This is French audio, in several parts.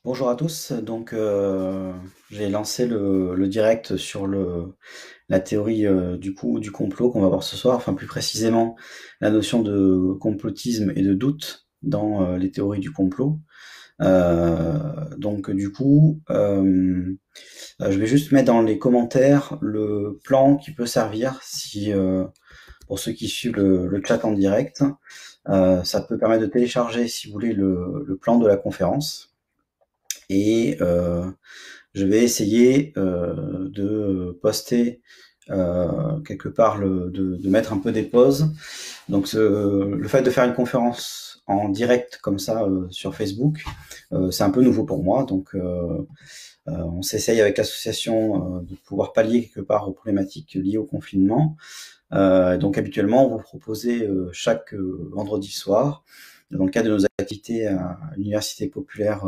Bonjour à tous, j'ai lancé le direct sur la théorie du complot qu'on va voir ce soir, enfin plus précisément la notion de complotisme et de doute dans les théories du complot. Je vais juste mettre dans les commentaires le plan qui peut servir si pour ceux qui suivent le chat en direct. Ça peut permettre de télécharger, si vous voulez, le plan de la conférence. Et je vais essayer de poster quelque part, de mettre un peu des pauses. Donc le fait de faire une conférence en direct comme ça sur Facebook, c'est un peu nouveau pour moi. On s'essaye avec l'association de pouvoir pallier quelque part aux problématiques liées au confinement. Donc habituellement, on vous proposez chaque vendredi soir, dans le cadre de nos activités à l'Université populaire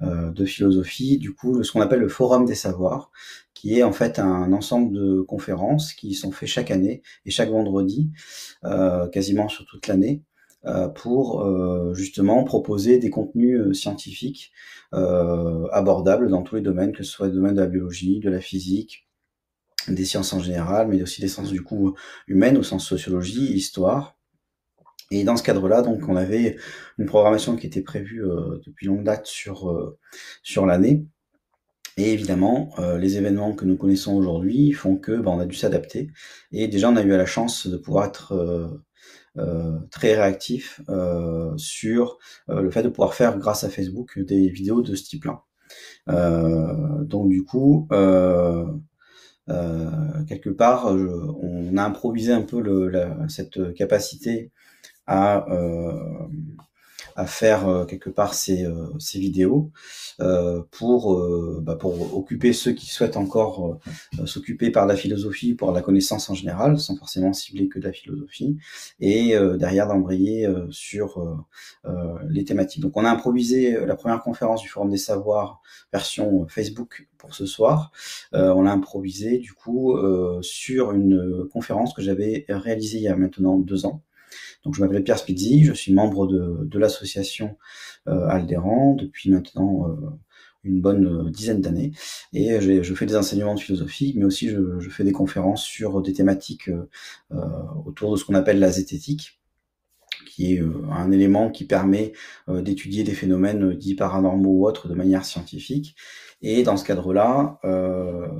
de philosophie, du coup, ce qu'on appelle le Forum des savoirs, qui est en fait un ensemble de conférences qui sont faites chaque année et chaque vendredi, quasiment sur toute l'année, pour justement proposer des contenus scientifiques abordables dans tous les domaines, que ce soit le domaine de la biologie, de la physique, des sciences en général, mais aussi des sciences du coup humaines au sens sociologie, histoire. Et dans ce cadre-là, donc, on avait une programmation qui était prévue depuis longue date sur l'année. Et évidemment, les événements que nous connaissons aujourd'hui font que on a dû s'adapter. Et déjà, on a eu la chance de pouvoir être très réactif sur le fait de pouvoir faire, grâce à Facebook, des vidéos de ce type-là. Donc du coup, quelque part, on a improvisé un peu cette capacité à, faire quelque part ces vidéos pour occuper ceux qui souhaitent encore s'occuper par la philosophie, pour la connaissance en général, sans forcément cibler que de la philosophie, et derrière d'embrayer sur les thématiques. Donc on a improvisé la première conférence du Forum des Savoirs version Facebook pour ce soir. On l'a improvisé du coup sur une conférence que j'avais réalisée il y a maintenant 2 ans. Donc je m'appelle Pierre Spizzi, je suis membre de l'association Aldéran depuis maintenant une bonne dizaine d'années, et je fais des enseignements de philosophie, mais aussi je fais des conférences sur des thématiques autour de ce qu'on appelle la zététique, qui est un élément qui permet d'étudier des phénomènes dits paranormaux ou autres de manière scientifique. Et dans ce cadre-là,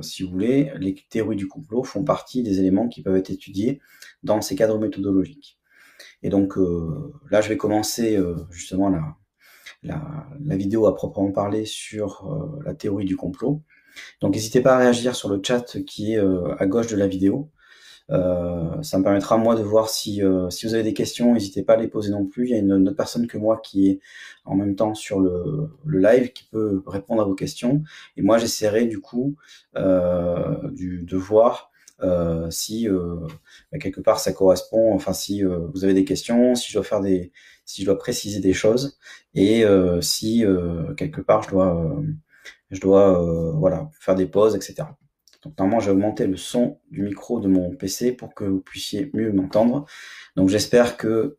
si vous voulez, les théories du complot font partie des éléments qui peuvent être étudiés dans ces cadres méthodologiques. Et donc là, je vais commencer justement la vidéo à proprement parler sur la théorie du complot. Donc n'hésitez pas à réagir sur le chat qui est à gauche de la vidéo. Ça me permettra moi de voir si vous avez des questions, n'hésitez pas à les poser non plus. Il y a une autre personne que moi qui est en même temps sur le live qui peut répondre à vos questions. Et moi j'essaierai du coup de voir si quelque part ça correspond, enfin si vous avez des questions, si je dois préciser des choses, et si quelque part je dois voilà, faire des pauses, etc. Donc normalement j'ai augmenté le son du micro de mon PC pour que vous puissiez mieux m'entendre. Donc j'espère que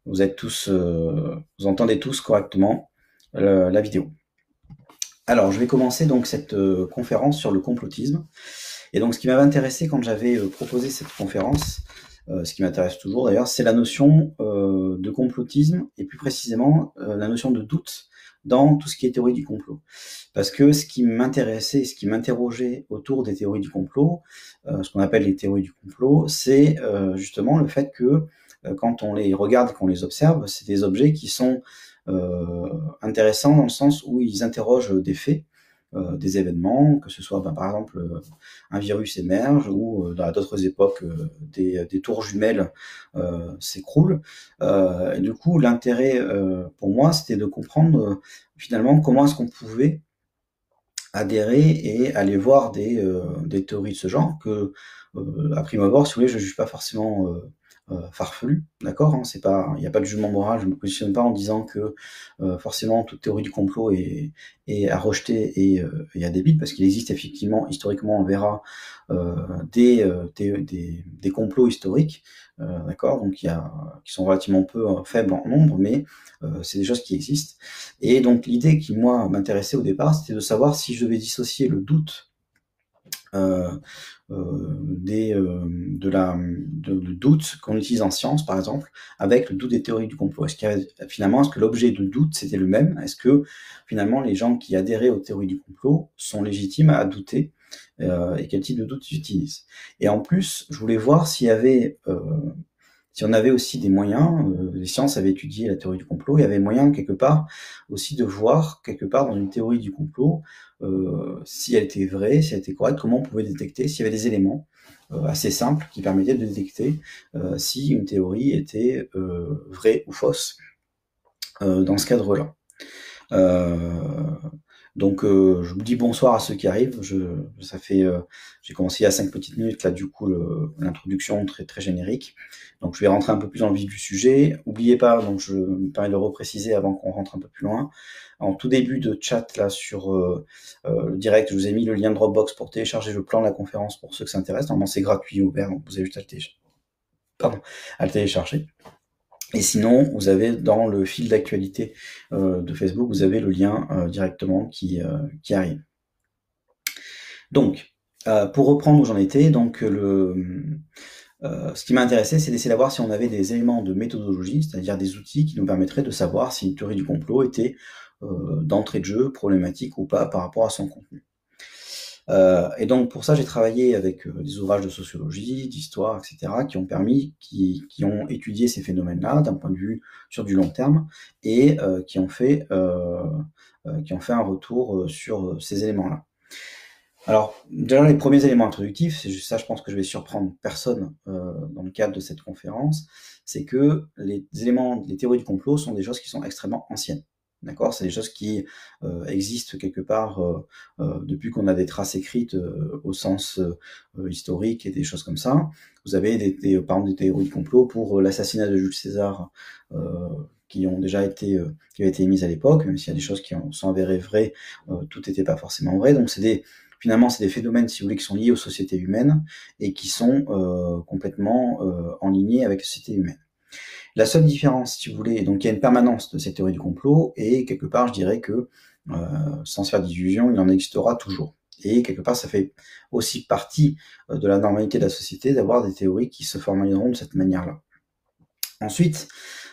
vous êtes tous, vous entendez tous correctement la vidéo. Alors je vais commencer donc cette conférence sur le complotisme. Et donc ce qui m'avait intéressé quand j'avais proposé cette conférence, ce qui m'intéresse toujours d'ailleurs, c'est la notion de complotisme, et plus précisément la notion de doute dans tout ce qui est théorie du complot. Parce que ce qui m'intéressait, ce qui m'interrogeait autour des théories du complot, ce qu'on appelle les théories du complot, c'est justement le fait que quand on les regarde, qu'on les observe, c'est des objets qui sont intéressants dans le sens où ils interrogent des faits, des événements, que ce soit par exemple un virus émerge, ou dans d'autres époques des tours jumelles s'écroulent. Et du coup, l'intérêt pour moi, c'était de comprendre finalement comment est-ce qu'on pouvait adhérer et aller voir des théories de ce genre que, à prime abord, si vous voulez, je ne juge pas forcément farfelue, d'accord, hein, c'est pas, il n'y a pas de jugement moral, je me positionne pas en disant que forcément toute théorie du complot est à rejeter et à débile, parce qu'il existe effectivement, historiquement, on verra des complots historiques, d'accord, donc qui sont relativement peu faibles en nombre, mais c'est des choses qui existent. Et donc l'idée qui moi m'intéressait au départ, c'était de savoir si je devais dissocier le doute le doute qu'on utilise en science, par exemple, avec le doute des théories du complot. Finalement, est-ce que l'objet de doute, c'était le même? Est-ce que, finalement, les gens qui adhéraient aux théories du complot sont légitimes à douter et quel type de doute ils utilisent? Et en plus, je voulais voir s'il y avait... si on avait aussi des moyens, les sciences avaient étudié la théorie du complot, il y avait moyen quelque part aussi de voir quelque part dans une théorie du complot si elle était vraie, si elle était correcte, comment on pouvait détecter, s'il y avait des éléments assez simples qui permettaient de détecter si une théorie était vraie ou fausse dans ce cadre-là. Donc je vous dis bonsoir à ceux qui arrivent. Ça fait, j'ai commencé il y a 5 petites minutes là, du coup l'introduction très très générique. Donc je vais rentrer un peu plus dans le vif du sujet. N'oubliez pas, donc je me permets de repréciser avant qu'on rentre un peu plus loin. En tout début de chat là sur le direct, je vous ai mis le lien Dropbox pour télécharger le plan de la conférence pour ceux que ça intéresse. Normalement c'est gratuit, ouvert, donc vous avez juste à le télécharger. Et sinon, vous avez dans le fil d'actualité de Facebook, vous avez le lien directement qui arrive. Donc, pour reprendre où j'en étais, donc ce qui m'a intéressé, c'est d'essayer d'avoir si on avait des éléments de méthodologie, c'est-à-dire des outils qui nous permettraient de savoir si une théorie du complot était d'entrée de jeu problématique ou pas par rapport à son contenu. Et donc pour ça, j'ai travaillé avec des ouvrages de sociologie, d'histoire, etc., qui ont étudié ces phénomènes-là d'un point de vue sur du long terme et qui ont fait un retour sur ces éléments-là. Alors, déjà, les premiers éléments introductifs, c'est juste ça, je pense que je vais surprendre personne dans le cadre de cette conférence, c'est que les théories du complot sont des choses qui sont extrêmement anciennes. D'accord, c'est des choses qui existent quelque part depuis qu'on a des traces écrites au sens historique et des choses comme ça. Vous avez par exemple des théories du complot pour l'assassinat de Jules César qui ont déjà été qui avaient été émises à l'époque, même s'il y a des choses qui sont avérées vraies, tout n'était pas forcément vrai. Donc finalement, c'est des phénomènes, si vous voulez, qui sont liés aux sociétés humaines et qui sont complètement en ligne avec la société humaine. La seule différence, si vous voulez, donc il y a une permanence de cette théorie du complot, et quelque part, je dirais que, sans se faire d'illusions, il en existera toujours. Et quelque part, ça fait aussi partie de la normalité de la société d'avoir des théories qui se formaliseront de cette manière-là. Ensuite,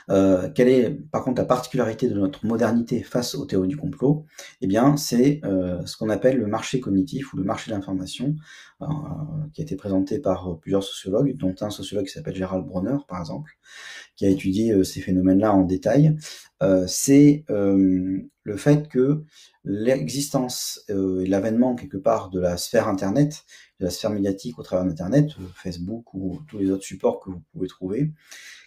quelle est par contre la particularité de notre modernité face aux théories du complot? Eh bien, c'est ce qu'on appelle le marché cognitif ou le marché de l'information, qui a été présenté par plusieurs sociologues, dont un sociologue qui s'appelle Gerald Bronner, par exemple, qui a étudié ces phénomènes-là en détail. C'est le fait que l'existence et l'avènement quelque part de la sphère Internet, de la sphère médiatique au travers d'Internet, Facebook ou tous les autres supports que vous pouvez trouver,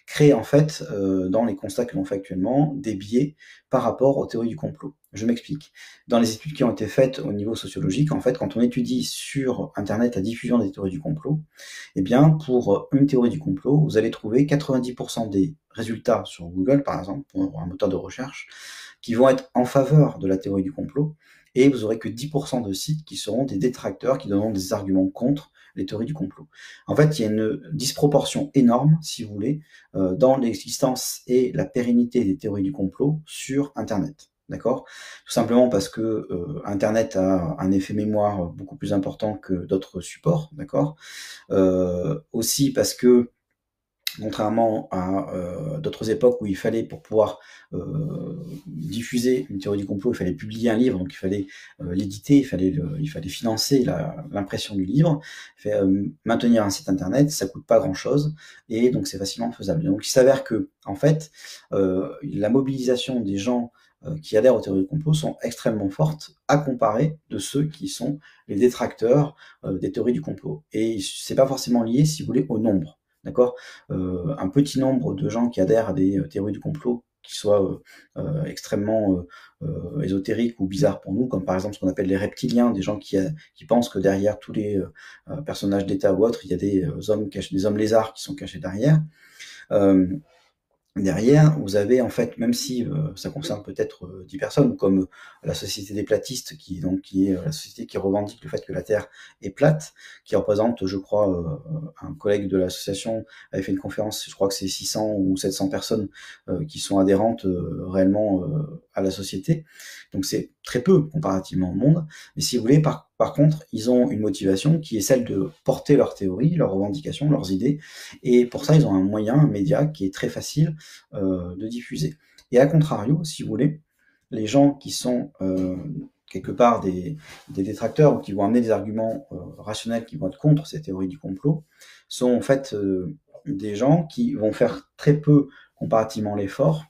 crée en fait, dans les constats que l'on fait actuellement, des biais par rapport aux théories du complot. Je m'explique. Dans les études qui ont été faites au niveau sociologique, en fait, quand on étudie sur Internet la diffusion des théories du complot, eh bien, pour une théorie du complot, vous allez trouver 90% des résultats sur Google, par exemple, pour un moteur de recherche, qui vont être en faveur de la théorie du complot, et vous aurez que 10% de sites qui seront des détracteurs, qui donneront des arguments contre les théories du complot. En fait, il y a une disproportion énorme, si vous voulez, dans l'existence et la pérennité des théories du complot sur Internet. D'accord? Tout simplement parce que Internet a un effet mémoire beaucoup plus important que d'autres supports, d'accord? Aussi parce que contrairement à d'autres époques où il fallait, pour pouvoir diffuser une théorie du complot, il fallait publier un livre, donc il fallait l'éditer, il fallait financer l'impression du livre. Maintenir un site internet, ça coûte pas grand-chose, et donc c'est facilement faisable. Donc il s'avère que, en fait, la mobilisation des gens qui adhèrent aux théories du complot sont extrêmement fortes à comparer de ceux qui sont les détracteurs des théories du complot. Et c'est pas forcément lié, si vous voulez, au nombre. D'accord, un petit nombre de gens qui adhèrent à des théories du complot qui soient extrêmement ésotériques ou bizarres pour nous, comme par exemple ce qu'on appelle les reptiliens, des gens qui pensent que derrière tous les personnages d'État ou autres, il y a des hommes cachés, des hommes lézards qui sont cachés derrière. Derrière, vous avez en fait, même si ça concerne peut-être 10 personnes, comme la Société des platistes, qui est la société qui revendique le fait que la Terre est plate, qui représente, je crois, un collègue de l'association avait fait une conférence, je crois que c'est 600 ou 700 personnes qui sont adhérentes réellement à la société. Donc c'est très peu comparativement au monde. Mais si vous voulez, par contre, ils ont une motivation qui est celle de porter leurs théories, leurs revendications, leurs idées. Et pour ça, ils ont un moyen, un média qui est très facile de diffuser. Et à contrario, si vous voulez, les gens qui sont quelque part des détracteurs ou qui vont amener des arguments rationnels qui vont être contre ces théories du complot sont en fait des gens qui vont faire très peu comparativement l'effort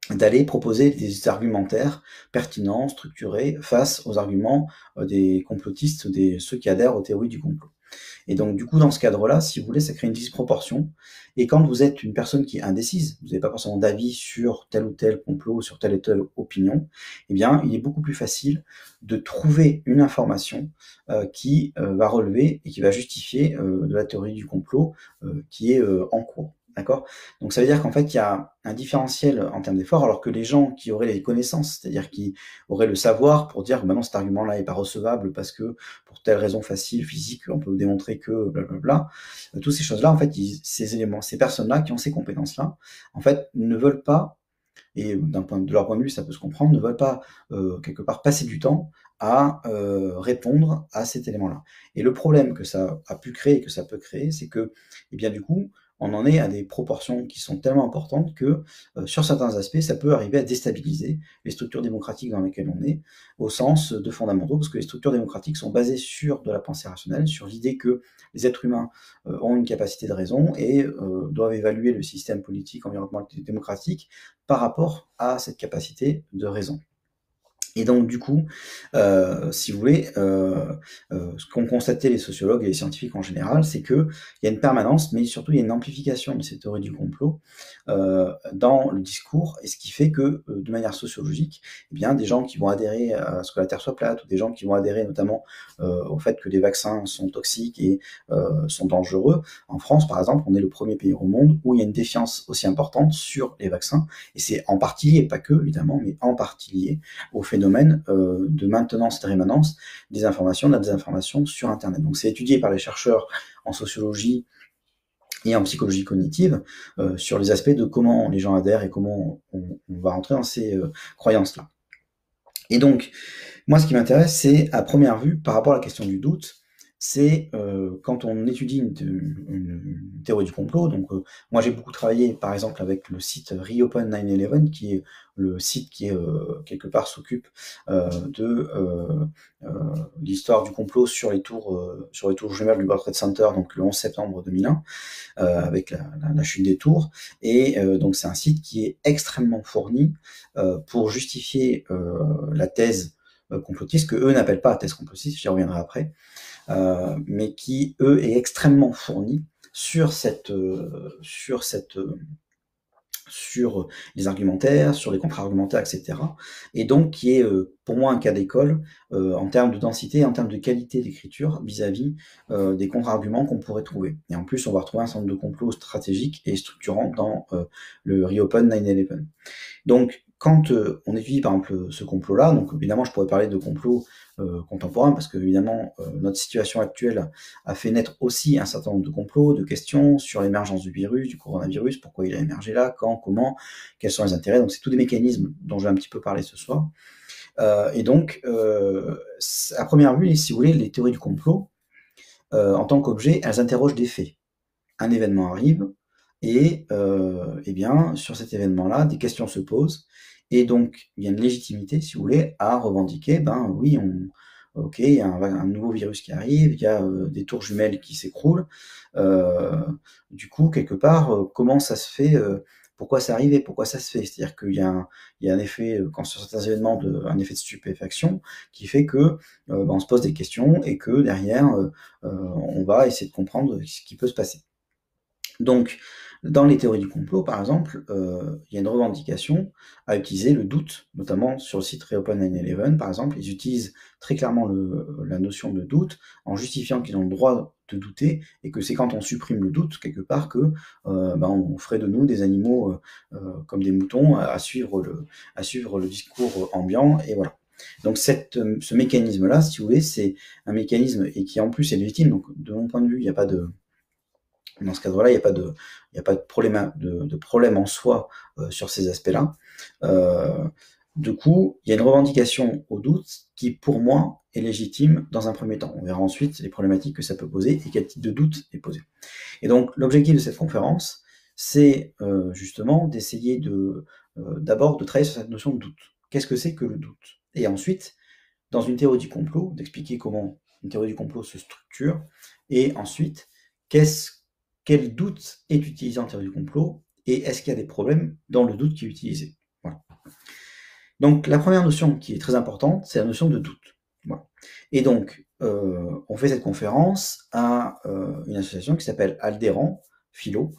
d'aller proposer des argumentaires pertinents, structurés, face aux arguments des complotistes, ceux qui adhèrent aux théories du complot. Et donc, du coup, dans ce cadre-là, si vous voulez, ça crée une disproportion. Et quand vous êtes une personne qui est indécise, vous n'avez pas forcément d'avis sur tel ou tel complot, sur telle ou telle opinion, eh bien, il est beaucoup plus facile de trouver une information qui va relever et qui va justifier de la théorie du complot qui est en cours. D'accord? Donc ça veut dire qu'en fait, il y a un différentiel en termes d'effort, alors que les gens qui auraient les connaissances, c'est-à-dire qui auraient le savoir pour dire que non, cet argument-là n'est pas recevable parce que pour telle raison facile, physique, on peut démontrer que blablabla, toutes ces choses-là, en fait, ces éléments, ces personnes-là qui ont ces compétences-là, en fait, ne veulent pas, et de leur point de vue, ça peut se comprendre, ne veulent pas quelque part passer du temps à répondre à cet élément-là. Et le problème que ça a pu créer, que ça peut créer, c'est que, eh bien, du coup, on en est à des proportions qui sont tellement importantes que, sur certains aspects, ça peut arriver à déstabiliser les structures démocratiques dans lesquelles on est, au sens de fondamentaux, parce que les structures démocratiques sont basées sur de la pensée rationnelle, sur l'idée que les êtres humains ont une capacité de raison et doivent évaluer le système politique, environnemental, démocratique par rapport à cette capacité de raison. Et donc, du coup, si vous voulez, ce qu'ont constaté les sociologues et les scientifiques en général, c'est qu'il y a une permanence, mais surtout il y a une amplification de ces théories du complot dans le discours, et ce qui fait que, de manière sociologique, eh bien, des gens qui vont adhérer à ce que la Terre soit plate, ou des gens qui vont adhérer notamment au fait que les vaccins sont toxiques et sont dangereux, en France, par exemple, on est le premier pays au monde où il y a une défiance aussi importante sur les vaccins, et c'est en partie lié, pas que évidemment, mais en partie lié au phénomène de maintenance et de rémanence des informations, de la désinformation sur Internet. Donc c'est étudié par les chercheurs en sociologie et en psychologie cognitive sur les aspects de comment les gens adhèrent et comment on va rentrer dans ces croyances-là. Et donc, moi, ce qui m'intéresse, c'est, à première vue, par rapport à la question du doute, c'est quand on étudie une théorie du complot. Donc, moi, j'ai beaucoup travaillé, par exemple, avec le site Reopen 9/11, qui est le site qui est quelque part s'occupe de l'histoire du complot sur les tours jumelles du World Trade Center, donc le 11 septembre 2001, avec la chute des tours. Et donc, c'est un site qui est extrêmement fourni pour justifier la thèse complotiste, que eux n'appellent pas thèse complotiste, j'y reviendrai après, mais qui, eux, est extrêmement fourni sur les argumentaires, sur les contre-argumentaires, etc. Et donc qui est pour moi un cas d'école en termes de densité, en termes de qualité d'écriture vis-à-vis des contre-arguments qu'on pourrait trouver. Et en plus, on va retrouver un certain nombre de complots stratégiques et structurants dans le Reopen 9/11. Donc, quand on étudie par exemple ce complot-là, donc évidemment je pourrais parler de complots contemporains, parce que évidemment notre situation actuelle a fait naître aussi un certain nombre de complots, de questions sur l'émergence du virus, du coronavirus, pourquoi il a émergé là, quand, comment, quels sont les intérêts. Donc c'est tous des mécanismes dont je vais un petit peu parler ce soir. Et donc, à première vue, si vous voulez, les théories du complot, en tant qu'objet, elles interrogent des faits. Un événement arrive, et eh bien, sur cet événement-là, des questions se posent, et donc il y a une légitimité, si vous voulez, à revendiquer, ben oui, ok, il y a un nouveau virus qui arrive, il y a des tours jumelles qui s'écroulent, du coup, quelque part, comment ça se fait, pourquoi ça arrive et pourquoi ça se fait? C'est-à-dire qu'il y a un effet, quand sur certains événements, un effet de stupéfaction qui fait que ben, on se pose des questions et que derrière, on va essayer de comprendre ce qui peut se passer. Donc, dans les théories du complot, par exemple, il y a une revendication à utiliser le doute, notamment sur le site Reopen 9/11, par exemple, ils utilisent très clairement la notion de doute en justifiant qu'ils ont le droit de douter et que c'est quand on supprime le doute, quelque part, que on ferait de nous des animaux comme des moutons à suivre le discours ambiant, et voilà. Donc ce mécanisme-là, si vous voulez, c'est un mécanisme et qui en plus est légitime. Donc de mon point de vue, il n'y a pas de dans ce cadre-là, il n'y a pas de problème en soi sur ces aspects-là. Du coup, il y a une revendication au doute qui, pour moi, est légitime dans un premier temps. On verra ensuite les problématiques que ça peut poser et quel type de doute est posé. Et donc, l'objectif de cette conférence, c'est justement d'essayer d'abord de travailler sur cette notion de doute. Qu'est-ce que c'est que le doute? Et ensuite, dans une théorie du complot, d'expliquer comment une théorie du complot se structure, et ensuite, quel doute est utilisé en théorie du complot, et est-ce qu'il y a des problèmes dans le doute qui est utilisé. Voilà. Donc la première notion qui est très importante, c'est la notion de doute. Voilà. Et donc, on fait cette conférence à une association qui s'appelle Aldéran Philo,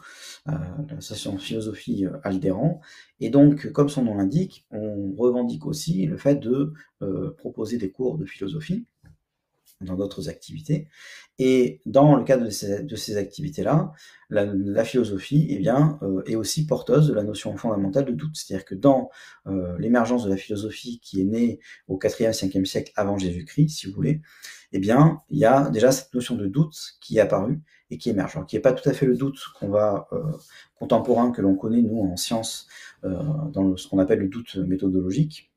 l'association Philosophie Aldéran. Et donc, comme son nom l'indique, on revendique aussi le fait de proposer des cours de philosophie dans d'autres activités. Et dans le cadre de ces activités-là, la philosophie est aussi porteuse de la notion fondamentale de doute. C'est-à-dire que dans l'émergence de la philosophie qui est née au 4e, 5e siècle avant Jésus-Christ, si vous voulez, il y a déjà cette notion de doute qui est apparue et qui émerge. Alors, qui n'est pas tout à fait le doute contemporain que l'on connaît, nous, en sciences, dans ce qu'on appelle le doute méthodique,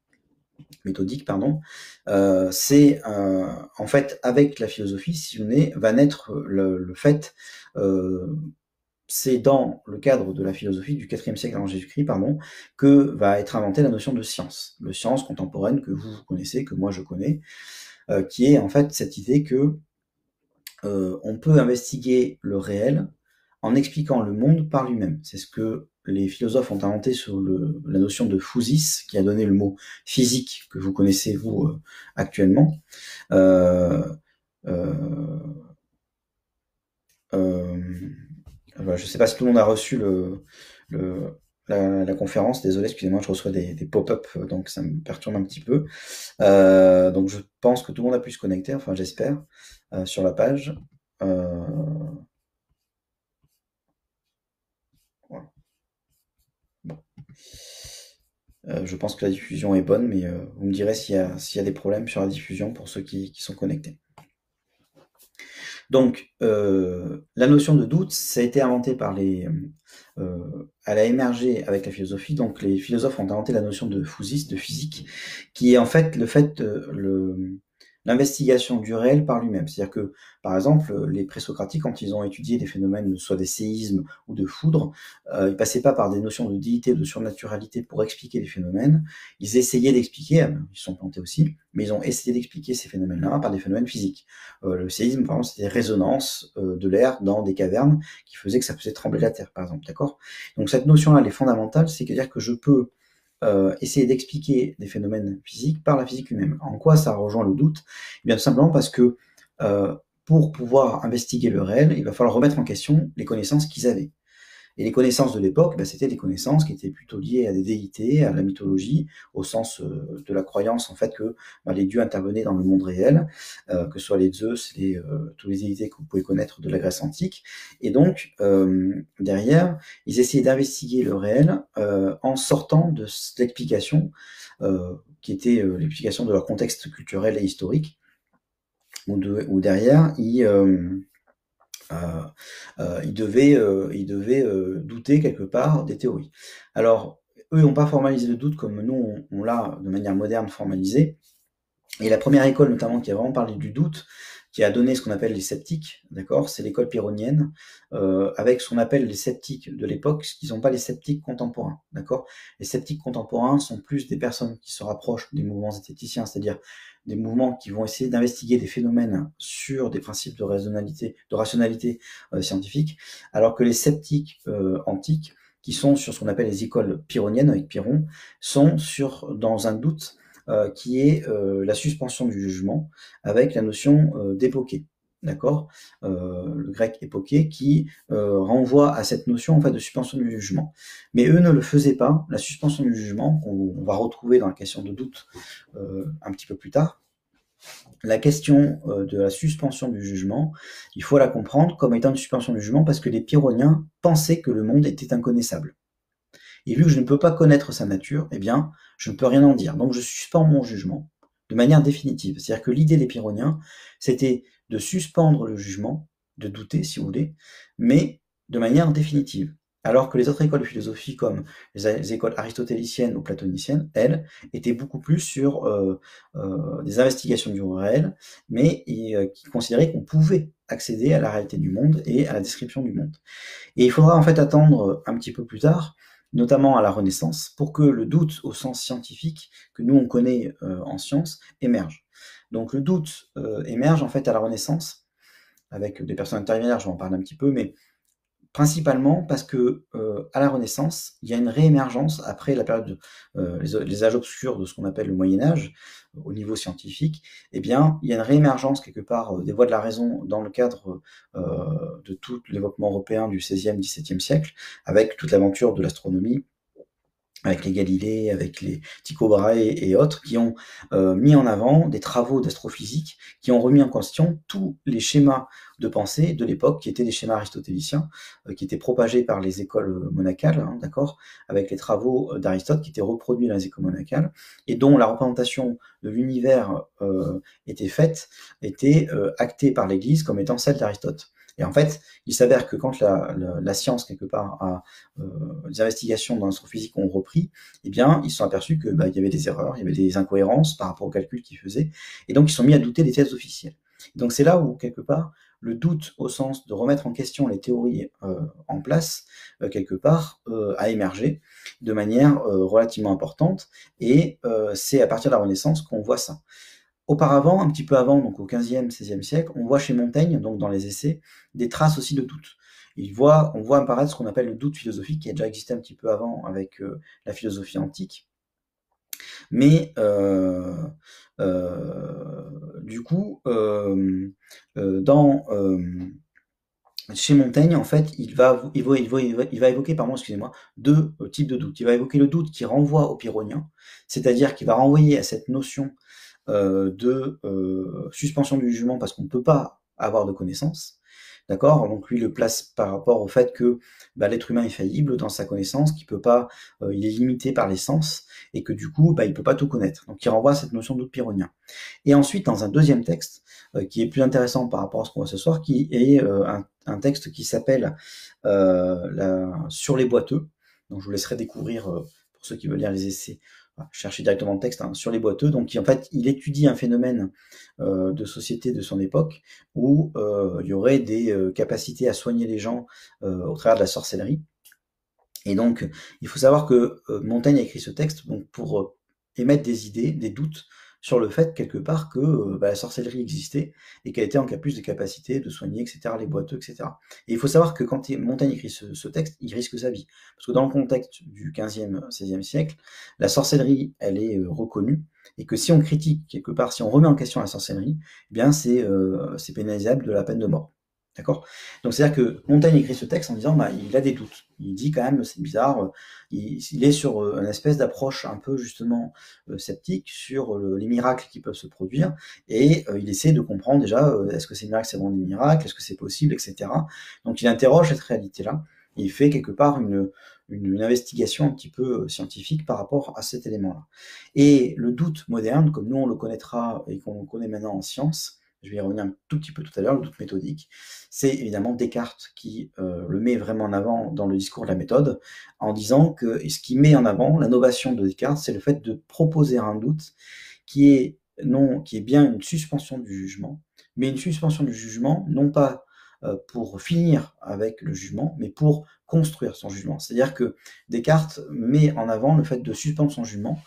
c'est en fait avec la philosophie, si vous voulez, va naître le fait, c'est dans le cadre de la philosophie du 4e siècle avant Jésus-Christ, que va être inventée la notion de science, de science contemporaine que vous connaissez, que moi je connais, qui est en fait cette idée que on peut investiguer le réel en expliquant le monde par lui-même. C'est ce que les philosophes ont inventé sur la notion de physis, qui a donné le mot physique que vous connaissez, vous, actuellement. Je ne sais pas si tout le monde a reçu la conférence. Désolé, excusez-moi, je reçois des pop-up, donc ça me perturbe un petit peu. Donc je pense que tout le monde a pu se connecter, enfin j'espère, sur la page. Voilà. Bon. Je pense que la diffusion est bonne, mais vous me direz s'il y a des problèmes sur la diffusion pour ceux qui sont connectés. Donc, la notion de doute, ça a été inventé elle a émergé avec la philosophie. Donc, les philosophes ont inventé la notion de physis, de physique, qui est en fait l'investigation du réel par lui-même. C'est-à-dire que, par exemple, les présocratiques, quand ils ont étudié des phénomènes, soit des séismes ou de foudre, ils passaient pas par des notions de déité, de surnaturalité pour expliquer les phénomènes. Ils essayaient d'expliquer, ils se sont plantés aussi, mais ils ont essayé d'expliquer ces phénomènes-là par des phénomènes physiques. Le séisme, par exemple, c'était des résonances de l'air dans des cavernes qui faisaient que ça faisait trembler la Terre, par exemple, d'accord? Donc cette notion-là, elle est fondamentale, c'est-à-dire que je peux essayer d'expliquer des phénomènes physiques par la physique lui-même. En quoi ça rejoint le doute? Eh bien, tout simplement parce que pour pouvoir investiguer le réel, il va falloir remettre en question les connaissances qu'ils avaient. Et les connaissances de l'époque, c'était des connaissances qui étaient plutôt liées à des déités, à la mythologie, au sens de la croyance en fait que les dieux intervenaient dans le monde réel, que ce soit les Zeus, tous les déités que vous pouvez connaître de la Grèce antique. Et donc, derrière, ils essayaient d'investiguer le réel en sortant de l'explication qui était l'explication de leur contexte culturel et historique, où derrière, ils devaient douter quelque part des théories. Alors, eux n'ont pas formalisé le doute comme nous, on l'a de manière moderne formalisé. Et la première école, notamment, qui a vraiment parlé du doute, qui a donné ce qu'on appelle les sceptiques, d'accord, c'est l'école pyrrhonienne, avec ce qu'on appelle les sceptiques de l'époque, ce qui ne sont pas les sceptiques contemporains, d'accord. Les sceptiques contemporains sont plus des personnes qui se rapprochent des mouvements zététiciens, c'est-à-dire des mouvements qui vont essayer d'investiguer des phénomènes sur des principes de rationalité scientifique, alors que les sceptiques antiques, qui sont sur ce qu'on appelle les écoles pyrrhoniennes, avec Pyrrhon, sont dans un doute qui est la suspension du jugement, avec la notion d'époqué. d'accord, le grec époqué, qui renvoie à cette notion en fait de suspension du jugement. Mais eux ne le faisaient pas. La suspension du jugement, qu'on va retrouver dans la question de doute un petit peu plus tard, la question de la suspension du jugement, il faut la comprendre comme étant une suspension du jugement parce que les pyrrhoniens pensaient que le monde était inconnaissable. Et vu que je ne peux pas connaître sa nature, eh bien, je ne peux rien en dire. Donc je suspends mon jugement de manière définitive. C'est-à-dire que l'idée des pyrrhoniens, c'était de suspendre le jugement, de douter si vous voulez, mais de manière définitive. Alors que les autres écoles de philosophie, comme les écoles aristotéliciennes ou platoniciennes, elles, étaient beaucoup plus sur des investigations du réel, mais qui considéraient qu'on pouvait accéder à la réalité du monde et à la description du monde. Et il faudra en fait attendre un petit peu plus tard, notamment à la Renaissance, pour que le doute au sens scientifique, que nous on connaît en sciences, émerge. Donc le doute émerge en fait à la Renaissance, avec des personnes intermédiaires, je vais en parler un petit peu, mais principalement parce que à la Renaissance, il y a une réémergence après la période les âges obscurs de ce qu'on appelle le Moyen Âge, au niveau scientifique. Eh bien, il y a une réémergence quelque part des voies de la raison dans le cadre de tout l'évoquement européen du XVIe, XVIIe siècle, avec toute l'aventure de l'astronomie, avec les Galilée, avec les Tycho Brahe et autres, qui ont mis en avant des travaux d'astrophysique, qui ont remis en question tous les schémas de pensée de l'époque, qui étaient des schémas aristotéliciens, qui étaient propagés par les écoles monacales, hein, d'accord, avec les travaux d'Aristote qui étaient reproduits dans les écoles monacales, et dont la représentation de l'univers était faite, était actée par l'Église comme étant celle d'Aristote. Et en fait, il s'avère que quand la science, quelque part, les investigations dans l'astrophysique ont repris, eh bien, ils se sont aperçus que il y avait des erreurs, il y avait des incohérences par rapport aux calculs qu'ils faisaient, et donc ils sont mis à douter des thèses officielles. Donc c'est là où, quelque part, le doute au sens de remettre en question les théories en place, quelque part, a émergé de manière relativement importante, et c'est à partir de la Renaissance qu'on voit ça. Auparavant, un petit peu avant, donc au XVe, XVIe siècle, on voit chez Montaigne, donc dans les essais, des traces aussi de doute. On voit apparaître ce qu'on appelle le doute philosophique, qui a déjà existé un petit peu avant avec la philosophie antique. Mais du coup, chez Montaigne, en fait, il va évoquer, pardon, excusez-moi, deux types de doute. Il va évoquer le doute qui renvoie au pyrrhonien, c'est-à-dire qu'il va renvoyer à cette notion de suspension du jugement parce qu'on ne peut pas avoir de connaissances. D'accord? Donc lui le place par rapport au fait que l'être humain est faillible dans sa connaissance, qu'il peut pas, il est limité par les sens, et que du coup, il peut pas tout connaître. Donc il renvoie à cette notion de doute pyrrhonien. Et ensuite, dans un deuxième texte, qui est plus intéressant par rapport à ce qu'on voit ce soir, qui est un texte qui s'appelle Sur les boiteux. Donc je vous laisserai découvrir, pour ceux qui veulent lire les essais, chercher directement le texte, hein, sur les boiteux. Donc en fait, il étudie un phénomène de société de son époque où il y aurait des capacités à soigner les gens au travers de la sorcellerie. Et donc, il faut savoir que Montaigne a écrit ce texte donc, pour émettre des idées, des doutes sur le fait, quelque part, que la sorcellerie existait et qu'elle était en plus de capacité de soigner, etc., les boiteux, etc. Et il faut savoir que quand Montaigne écrit ce texte, il risque sa vie. Parce que dans le contexte du XVe, XVIe siècle, la sorcellerie, elle est reconnue, et que si on critique, quelque part, si on remet en question la sorcellerie, eh bien c'est pénalisable de la peine de mort. D'accord? Donc c'est-à-dire que Montaigne écrit ce texte en disant il a des doutes. Il dit quand même c'est bizarre, il est sur une espèce d'approche un peu justement sceptique sur les miracles qui peuvent se produire, et il essaie de comprendre déjà est-ce que ces miracles c'est vraiment des miracles, est-ce que c'est possible, etc. Donc il interroge cette réalité-là, et il fait quelque part une investigation un petit peu scientifique par rapport à cet élément-là. Et le doute moderne, comme nous on le connaîtra et qu'on le connaît maintenant en science, je vais y revenir un tout petit peu tout à l'heure, le doute méthodique, c'est évidemment Descartes qui le met vraiment en avant dans le discours de la méthode, en disant que ce qui met en avant, la novation de Descartes, c'est le fait de proposer un doute qui est bien une suspension du jugement, mais une suspension du jugement, non pas pour finir avec le jugement, mais pour construire son jugement. C'est-à-dire que Descartes met en avant le fait de suspendre son jugement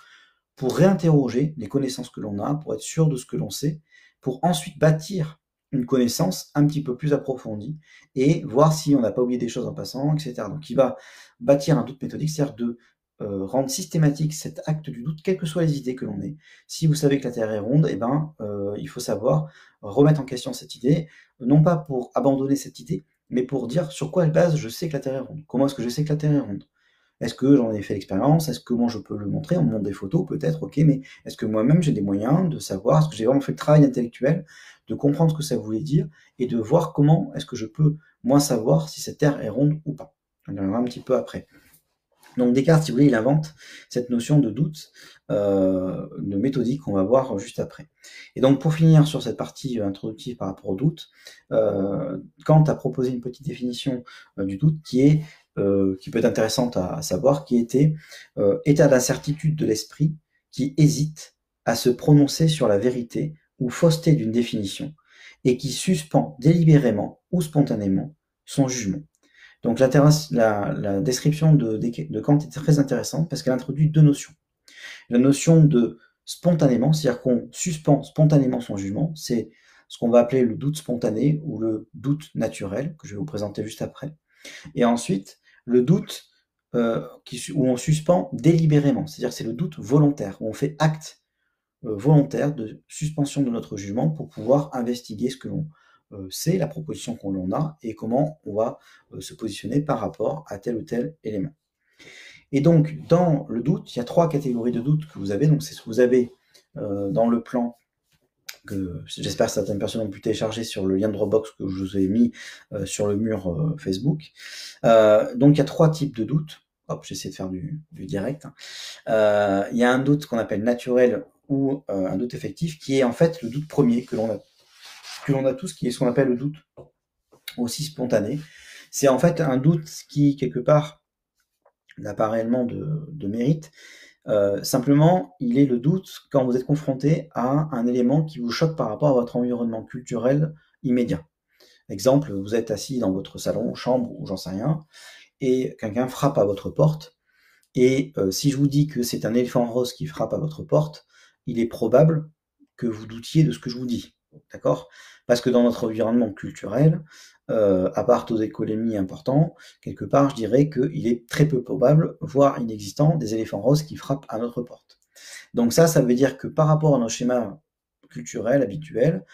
pour réinterroger les connaissances que l'on a, pour être sûr de ce que l'on sait, pour ensuite bâtir une connaissance un petit peu plus approfondie et voir si on n'a pas oublié des choses en passant, etc. Donc il va bâtir un doute méthodique, c'est-à-dire de rendre systématique cet acte du doute, quelles que soient les idées que l'on ait. Si vous savez que la Terre est ronde, eh ben, il faut savoir remettre en question cette idée, non pas pour abandonner cette idée, mais pour dire sur quoi base je sais que la Terre est ronde. Comment est-ce que je sais que la Terre est ronde? Est-ce que j'en ai fait l'expérience? Est-ce que moi je peux le montrer? On me montre des photos peut-être, ok, mais est-ce que moi-même j'ai des moyens de savoir? Est-ce que j'ai vraiment fait le travail intellectuel de comprendre ce que ça voulait dire et de voir comment est-ce que je peux, moi, savoir si cette Terre est ronde ou pas? On y reviendra un petit peu après. Donc Descartes, si vous voulez, il invente cette notion de doute, de méthodique qu'on va voir juste après. Et donc pour finir sur cette partie introductive par rapport au doute, Kant a proposé une petite définition du doute qui peut être intéressante à savoir, qui était état d'incertitude de l'esprit qui hésite à se prononcer sur la vérité ou fausseté d'une définition et qui suspend délibérément ou spontanément son jugement. Donc la description de Kant est très intéressante parce qu'elle introduit deux notions. La notion de spontanément, c'est-à-dire qu'on suspend spontanément son jugement, c'est ce qu'on va appeler le doute spontané ou le doute naturel, que je vais vous présenter juste après. Et ensuite, le doute où on suspend délibérément, c'est-à-dire que c'est le doute volontaire, où on fait acte volontaire de suspension de notre jugement pour pouvoir investiguer ce que l'on sait, la proposition qu'on l'on a, et comment on va se positionner par rapport à tel ou tel élément. Et donc, dans le doute, il y a trois catégories de doute que vous avez. Donc, c'est ce que vous avez dans le plan que j'espère que certaines personnes ont pu télécharger sur le lien de Dropbox que je vous ai mis sur le mur Facebook. Donc, il y a trois types de doutes. Hop, j'essaie de faire du direct. Il y a un doute qu'on appelle naturel ou un doute effectif, qui est en fait le doute premier que l'on a tous, qui est ce qu'on appelle le doute aussi spontané. C'est en fait un doute qui, quelque part, n'a pas réellement de mérite. Simplement, il est le doute quand vous êtes confronté à un élément qui vous choque par rapport à votre environnement culturel immédiat. Exemple, vous êtes assis dans votre salon, chambre ou j'en sais rien, et quelqu'un frappe à votre porte. Et si je vous dis que c'est un éléphant rose qui frappe à votre porte, il est probable que vous doutiez de ce que je vous dis. D'accord? Parce que dans notre environnement culturel, à part taux d'économie important, quelque part, je dirais qu'il est très peu probable, voire inexistant, des éléphants roses qui frappent à notre porte. Donc ça veut dire que par rapport à nos schémas culturels habituels,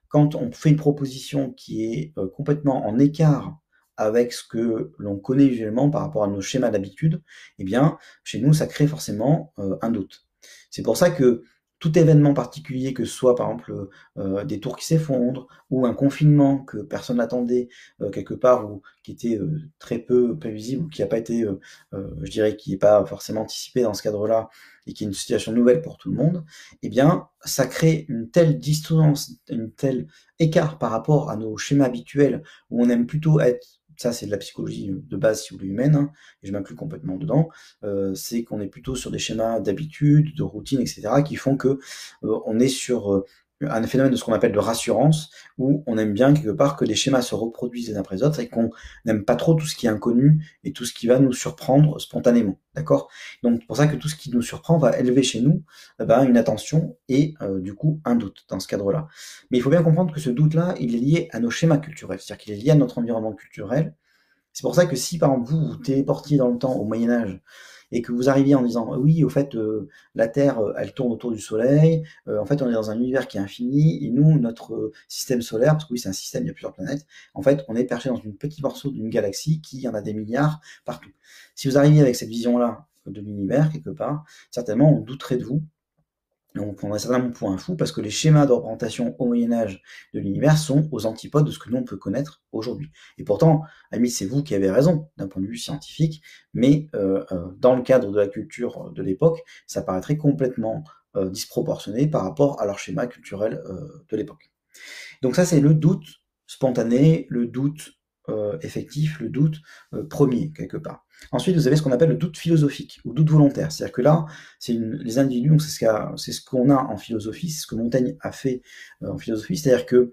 quand on fait une proposition qui est complètement en écart avec ce que l'on connaît usuellement par rapport à nos schémas d'habitude, eh bien, chez nous, ça crée forcément un doute. C'est pour ça que tout événement particulier, que ce soit par exemple des tours qui s'effondrent, ou un confinement que personne n'attendait quelque part, ou qui était très peu prévisible, ou qui n'a pas été, je dirais, qui n'est pas forcément anticipé dans ce cadre-là, et qui est une situation nouvelle pour tout le monde, eh bien, ça crée une telle distance, une telle écart par rapport à nos schémas habituels, où on aime plutôt être, ça c'est de la psychologie de base si vous voulez humaine, hein, et je m'inclus complètement dedans, c'est qu'on est plutôt sur des schémas d'habitude, de routine, etc., qui font que on est sur un phénomène de ce qu'on appelle de rassurance, où on aime bien quelque part que les schémas se reproduisent les uns après les autres, et qu'on n'aime pas trop tout ce qui est inconnu, et tout ce qui va nous surprendre spontanément, d'accord? Donc c'est pour ça que tout ce qui nous surprend va élever chez nous une attention et du coup un doute dans ce cadre-là. Mais il faut bien comprendre que ce doute-là, il est lié à nos schémas culturels, c'est-à-dire qu'il est lié à notre environnement culturel. C'est pour ça que si par exemple vous vous téléportiez dans le temps au Moyen-Âge et que vous arriviez en disant oui, au fait, la Terre, elle tourne autour du Soleil, en fait, on est dans un univers qui est infini, et nous, notre système solaire, parce que oui, c'est un système, il y a plusieurs planètes, en fait, on est perché dans une petite morceau d'une galaxie qui en a des milliards partout. Si vous arriviez avec cette vision-là de l'univers, quelque part, certainement, on douterait de vous. On prendrait certainement pour un fou parce que les schémas de représentation au Moyen-Âge de l'univers sont aux antipodes de ce que nous on peut connaître aujourd'hui. Et pourtant, ami, c'est vous qui avez raison d'un point de vue scientifique, mais dans le cadre de la culture de l'époque, ça paraîtrait complètement disproportionné par rapport à leur schéma culturel de l'époque. Donc ça, c'est le doute spontané, le doute effectif, le doute premier, quelque part. Ensuite, vous avez ce qu'on appelle le doute philosophique, ou doute volontaire. C'est-à-dire que là, les individus, donc c'est ce qu'on a en philosophie, c'est ce que Montaigne a fait en philosophie, c'est-à-dire que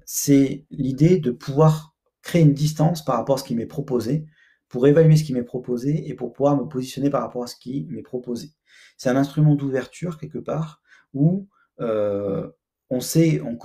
c'est l'idée de pouvoir créer une distance par rapport à ce qui m'est proposé, pour évaluer ce qui m'est proposé, et pour pouvoir me positionner par rapport à ce qui m'est proposé. C'est un instrument d'ouverture, quelque part, où on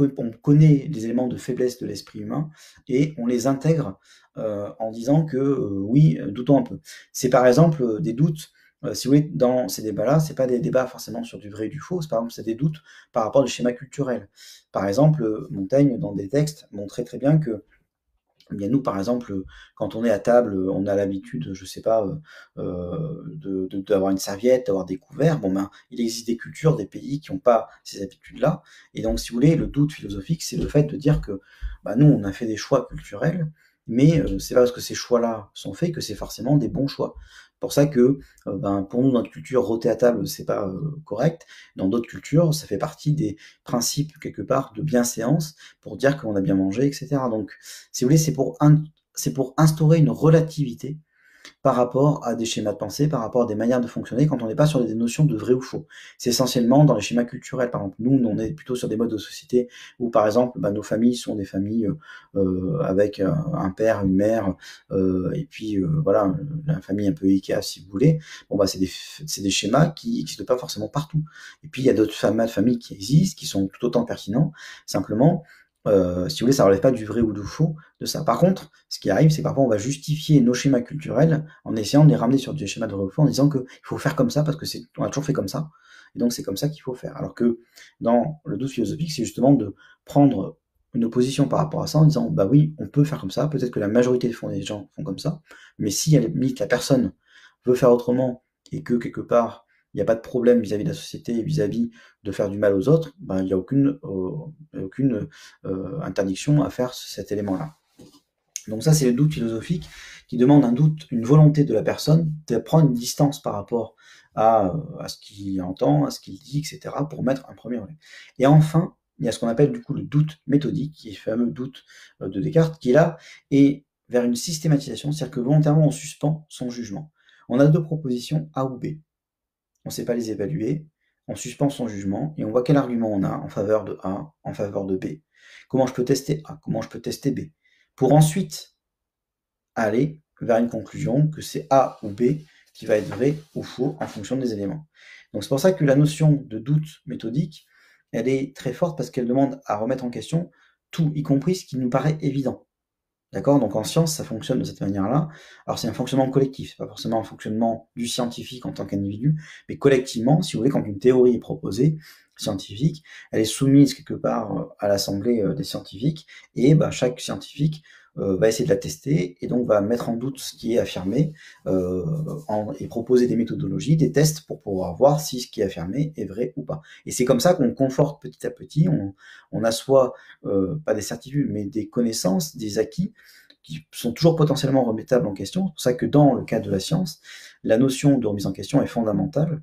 connaît les éléments de faiblesse de l'esprit humain et on les intègre en disant que oui, doutons un peu. C'est par exemple des doutes, si vous voulez, dans ces débats-là, c'est pas des débats forcément sur du vrai et du faux, par exemple, c'est des doutes par rapport au schéma culturel. Par exemple, Montaigne, dans des textes, montrait très bien que eh bien nous, par exemple, quand on est à table, on a l'habitude, je sais pas, d'avoir une serviette, d'avoir des couverts. Bon ben, il existe des cultures, des pays qui n'ont pas ces habitudes-là. Et donc, si vous voulez, le doute philosophique, c'est le fait de dire que bah, nous, on a fait des choix culturels, mais c'est pas parce que ces choix-là sont faits que c'est forcément des bons choix. C'est pour ça que ben, pour nous, dans notre culture, rôter à table, c'est pas correct. Dans d'autres cultures, ça fait partie des principes, quelque part, de bienséance pour dire qu'on a bien mangé, etc. Donc, si vous voulez, c'est pour instaurer une relativité par rapport à des schémas de pensée, par rapport à des manières de fonctionner, quand on n'est pas sur des notions de vrai ou faux. C'est essentiellement dans les schémas culturels. Par exemple, nous, on est plutôt sur des modes de société où, par exemple, bah, nos familles sont des familles avec un père, une mère, et puis voilà, la famille un peu Ikea, si vous voulez. Bon, bah, c'est des schémas qui n'existent pas forcément partout. Et puis, il y a d'autres schémas de famille qui existent, qui sont tout autant pertinents. Simplement, si vous voulez, ça relève pas du vrai ou du faux de ça. Par contre, ce qui arrive, c'est que parfois on va justifier nos schémas culturels en essayant de les ramener sur des schémas de vrai ou faux, en disant qu'il faut faire comme ça parce que on a toujours fait comme ça, et donc c'est comme ça qu'il faut faire. Alors que dans le doute philosophique, c'est justement de prendre une opposition par rapport à ça en disant bah oui, on peut faire comme ça, peut-être que la majorité des gens font comme ça, mais si à la limite la personne veut faire autrement et que quelque part il n'y a pas de problème vis-à-vis de la société, vis-à-vis de faire du mal aux autres, ben, il n'y a aucune interdiction à faire cet élément-là. Donc ça, c'est le doute philosophique qui demande un doute, une volonté de la personne de prendre une distance par rapport à ce qu'il entend, à ce qu'il dit, etc., pour mettre un premier relais. Et enfin, il y a ce qu'on appelle du coup le doute méthodique, qui est le fameux doute de Descartes, qui est là, et vers une systématisation, c'est-à-dire que volontairement on suspend son jugement. On a deux propositions, A ou B. On ne sait pas les évaluer, on suspend son jugement et on voit quel argument on a en faveur de A, en faveur de B. Comment je peux tester A, comment je peux tester B, pour ensuite aller vers une conclusion que c'est A ou B qui va être vrai ou faux en fonction des éléments. Donc c'est pour ça que la notion de doute méthodique, elle est très forte parce qu'elle demande à remettre en question tout, y compris ce qui nous paraît évident. D'accord? Donc en science, ça fonctionne de cette manière-là. Alors c'est un fonctionnement collectif, c'est pas forcément un fonctionnement du scientifique en tant qu'individu, mais collectivement, si vous voulez, quand une théorie est proposée, scientifique, elle est soumise quelque part à l'assemblée des scientifiques, et bah, chaque scientifique va essayer de la tester, et donc va mettre en doute ce qui est affirmé, et proposer des méthodologies, des tests pour pouvoir voir si ce qui est affirmé est vrai ou pas. Et c'est comme ça qu'on conforte petit à petit, on assoit pas des certitudes, mais des connaissances, des acquis, qui sont toujours potentiellement remettables en question. C'est pour ça que dans le cas de la science, la notion de remise en question est fondamentale,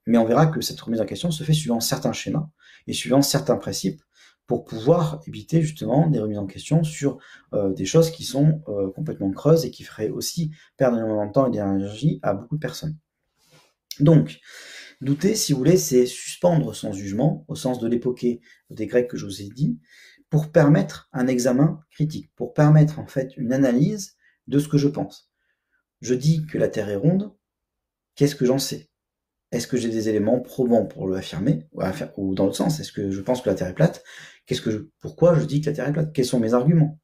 mais on verra que cette remise en question se fait suivant certains schémas et suivant certains principes pour pouvoir éviter justement des remises en question sur des choses qui sont complètement creuses et qui feraient aussi perdre énormément de temps et d'énergie à beaucoup de personnes. Donc, douter, si vous voulez, c'est suspendre son jugement, au sens de l'époquée des Grecs que je vous ai dit, pour permettre un examen critique, pour permettre en fait une analyse de ce que je pense. Je dis que la Terre est ronde, qu'est-ce que j'en sais? Est-ce que j'ai des éléments probants pour l'affirmer, ou dans l'autre sens, est-ce que je pense que la Terre est plate? Pourquoi je dis que la Terre est plate? Quels sont mes arguments?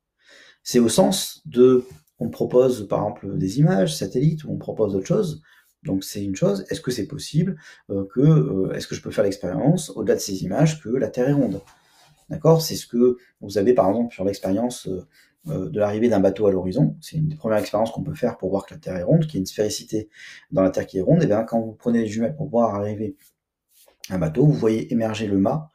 C'est au sens de, on me propose par exemple des images, satellites, ou on me propose d'autres choses, donc c'est une chose, est-ce que c'est possible est-ce que je peux faire l'expérience, au-delà de ces images, que la Terre est ronde? D'accord? C'est ce que vous avez par exemple sur l'expérience de l'arrivée d'un bateau à l'horizon. C'est une des premières expériences qu'on peut faire pour voir que la Terre est ronde, qu'il y a une sphérécité dans la Terre qui est ronde. Et bien quand vous prenez les jumelles pour voir arriver un bateau, vous voyez émerger le mât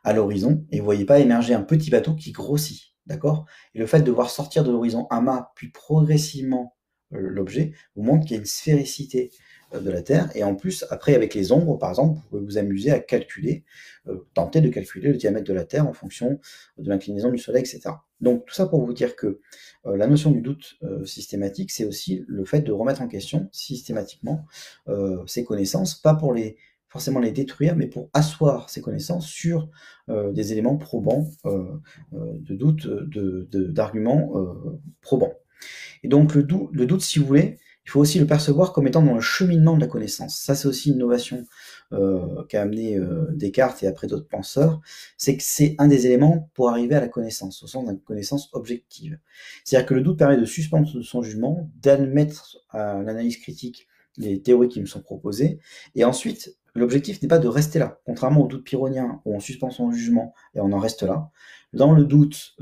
à l'horizon et vous voyez pas émerger un petit bateau qui grossit. D'accord? Et le fait de voir sortir de l'horizon un mât, puis progressivement l'objet, vous montre qu'il y a une sphéricité de la Terre, et en plus, après, avec les ombres, par exemple, vous pouvez vous amuser à calculer, tenter de calculer le diamètre de la Terre en fonction de l'inclinaison du Soleil, etc. Donc, tout ça pour vous dire que la notion du doute systématique, c'est aussi le fait de remettre en question systématiquement ses connaissances, pas pour forcément les détruire, mais pour asseoir ses connaissances sur des éléments probants de doute, d'arguments probants. Et donc le doute, si vous voulez, il faut aussi le percevoir comme étant dans le cheminement de la connaissance. Ça, c'est aussi une innovation qu'a amené Descartes et après d'autres penseurs, c'est que c'est un des éléments pour arriver à la connaissance, au sens d'une connaissance objective. C'est-à-dire que le doute permet de suspendre son jugement, d'admettre à l'analyse critique les théories qui me sont proposées, et ensuite, l'objectif n'est pas de rester là. Contrairement au doute pyrrhonien, où on suspend son jugement et on en reste là, dans le doute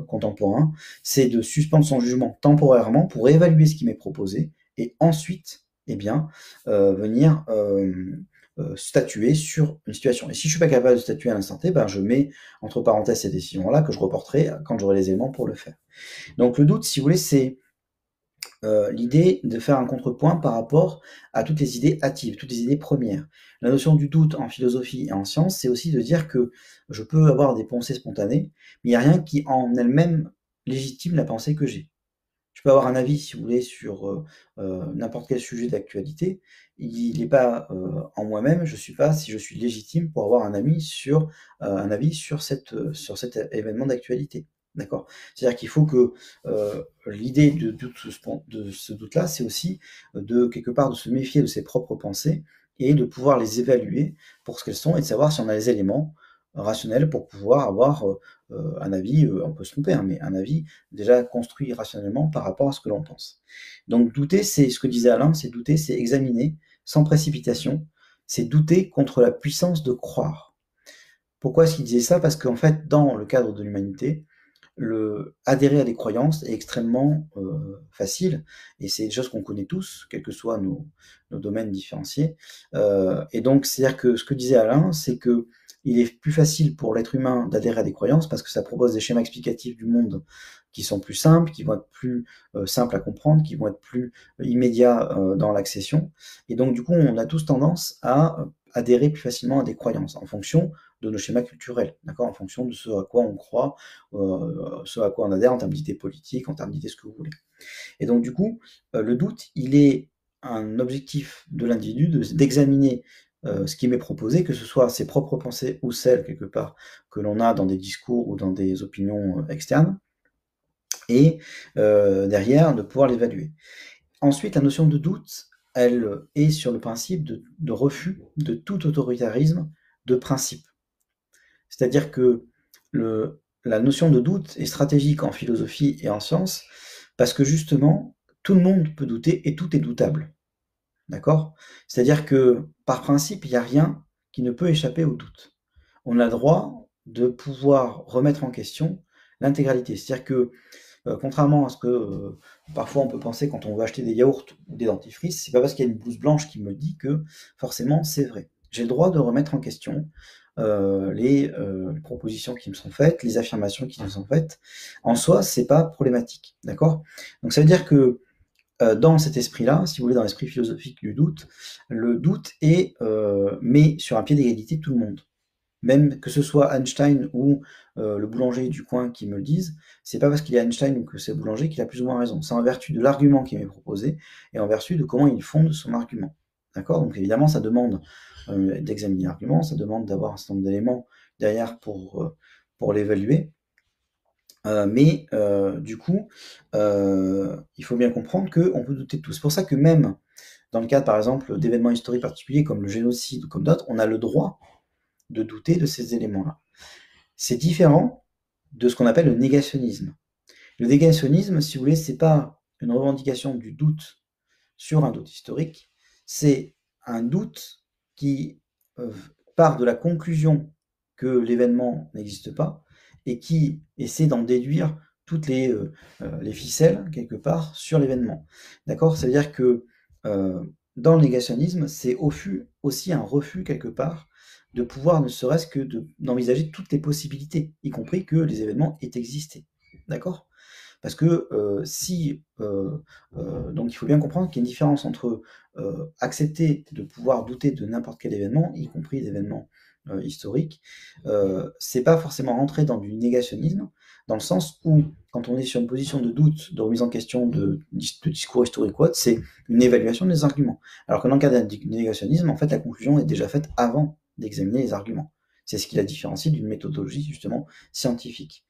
contemporain, c'est de suspendre son jugement temporairement pour évaluer ce qui m'est proposé, et ensuite, eh bien, venir statuer sur une situation. Et si je suis pas capable de statuer à l'instant T, ben je mets entre parenthèses ces décisions-là que je reporterai quand j'aurai les éléments pour le faire. Donc le doute, si vous voulez, c'est l'idée de faire un contrepoint par rapport à toutes les idées hâtives, toutes les idées premières. La notion du doute en philosophie et en science, c'est aussi de dire que je peux avoir des pensées spontanées, mais il n'y a rien qui en elle-même légitime la pensée que j'ai. Je peux avoir un avis, si vous voulez, sur n'importe quel sujet d'actualité. Il n'est pas en moi-même, je suis pas, si je suis légitime pour avoir un avis sur cet événement d'actualité. D'accord? C'est-à-dire qu'il faut que l'idée de ce doute-là, c'est aussi de quelque part de se méfier de ses propres pensées et de pouvoir les évaluer pour ce qu'elles sont et de savoir si on a les éléments rationnels pour pouvoir avoir un avis, on peut se tromper, hein, mais un avis déjà construit rationnellement par rapport à ce que l'on pense. Donc douter, c'est ce que disait Alain, c'est douter, c'est examiner sans précipitation, c'est douter contre la puissance de croire. Pourquoi est-ce qu'il disait ça? Parce qu'en fait, dans le cadre de l'humanité, adhérer à des croyances est extrêmement facile, et c'est des choses qu'on connaît tous, quels que soient nos domaines différenciés. Et donc, c'est-à-dire que ce que disait Alain, c'est que il est plus facile pour l'être humain d'adhérer à des croyances parce que ça propose des schémas explicatifs du monde qui sont plus simples, qui vont être plus simples à comprendre, qui vont être plus immédiats dans l'accession. Et donc, du coup, on a tous tendance à adhérer plus facilement à des croyances en fonction de nos schémas culturels, d'accord, en fonction de ce à quoi on croit, ce à quoi on adhère en termes d'idées politiques, en termes d'idées ce que vous voulez. Et donc, du coup, le doute, il est un objectif de l'individu d'examiner ce qui m'est proposé, que ce soit ses propres pensées ou celles, quelque part, que l'on a dans des discours ou dans des opinions externes, et derrière, de pouvoir l'évaluer. Ensuite, la notion de doute, elle est sur le principe de refus de tout autoritarisme de principe. C'est-à-dire que la notion de doute est stratégique en philosophie et en sciences, parce que justement, tout le monde peut douter et tout est doutable. D'accord? C'est-à-dire que, par principe, il n'y a rien qui ne peut échapper au doute. On a le droit de pouvoir remettre en question l'intégralité. C'est-à-dire que, contrairement à ce que parfois on peut penser quand on veut acheter des yaourts ou des dentifrices, c'est pas parce qu'il y a une blouse blanche qui me dit que forcément c'est vrai. J'ai le droit de remettre en question les propositions qui me sont faites, les affirmations qui me sont faites. En soi, c'est pas problématique, d'accord? Donc ça veut dire que dans cet esprit-là, si vous voulez, dans l'esprit philosophique du doute, le doute met sur un pied d'égalité tout le monde. Même que ce soit Einstein ou le boulanger du coin qui me le disent, c'est pas parce qu'il est Einstein ou que c'est boulanger qu'il a plus ou moins raison. C'est en vertu de l'argument qui m'est proposé et en vertu de comment il fonde son argument. D'accord? Donc évidemment, ça demande d'examiner l'argument, ça demande d'avoir un certain nombre d'éléments derrière pour l'évaluer. Mais du coup, il faut bien comprendre qu'on peut douter de tout. C'est pour ça que même dans le cadre, par exemple, d'événements historiques particuliers comme le génocide ou comme d'autres, on a le droit de douter de ces éléments-là. C'est différent de ce qu'on appelle le négationnisme. Le négationnisme, si vous voulez, c'est pas une revendication du doute sur un doute historique, c'est un doute qui part de la conclusion que l'événement n'existe pas et qui essaie d'en déduire toutes les ficelles, quelque part, sur l'événement. D'accord? Ça veut dire que dans le négationnisme, c'est aussi un refus, quelque part, de pouvoir ne serait-ce que d'envisager toutes les possibilités, y compris que les événements aient existé. D'accord? Parce que donc il faut bien comprendre qu'il y a une différence entre accepter de pouvoir douter de n'importe quel événement, y compris d'événements historiques, c'est pas forcément rentrer dans du négationnisme, dans le sens où, quand on est sur une position de doute, de remise en question de discours historique ou autre, c'est une évaluation des arguments. Alors que dans le cas d'un négationnisme, en fait, la conclusion est déjà faite avant d'examiner les arguments. C'est ce qui la différencie d'une méthodologie, justement, scientifique.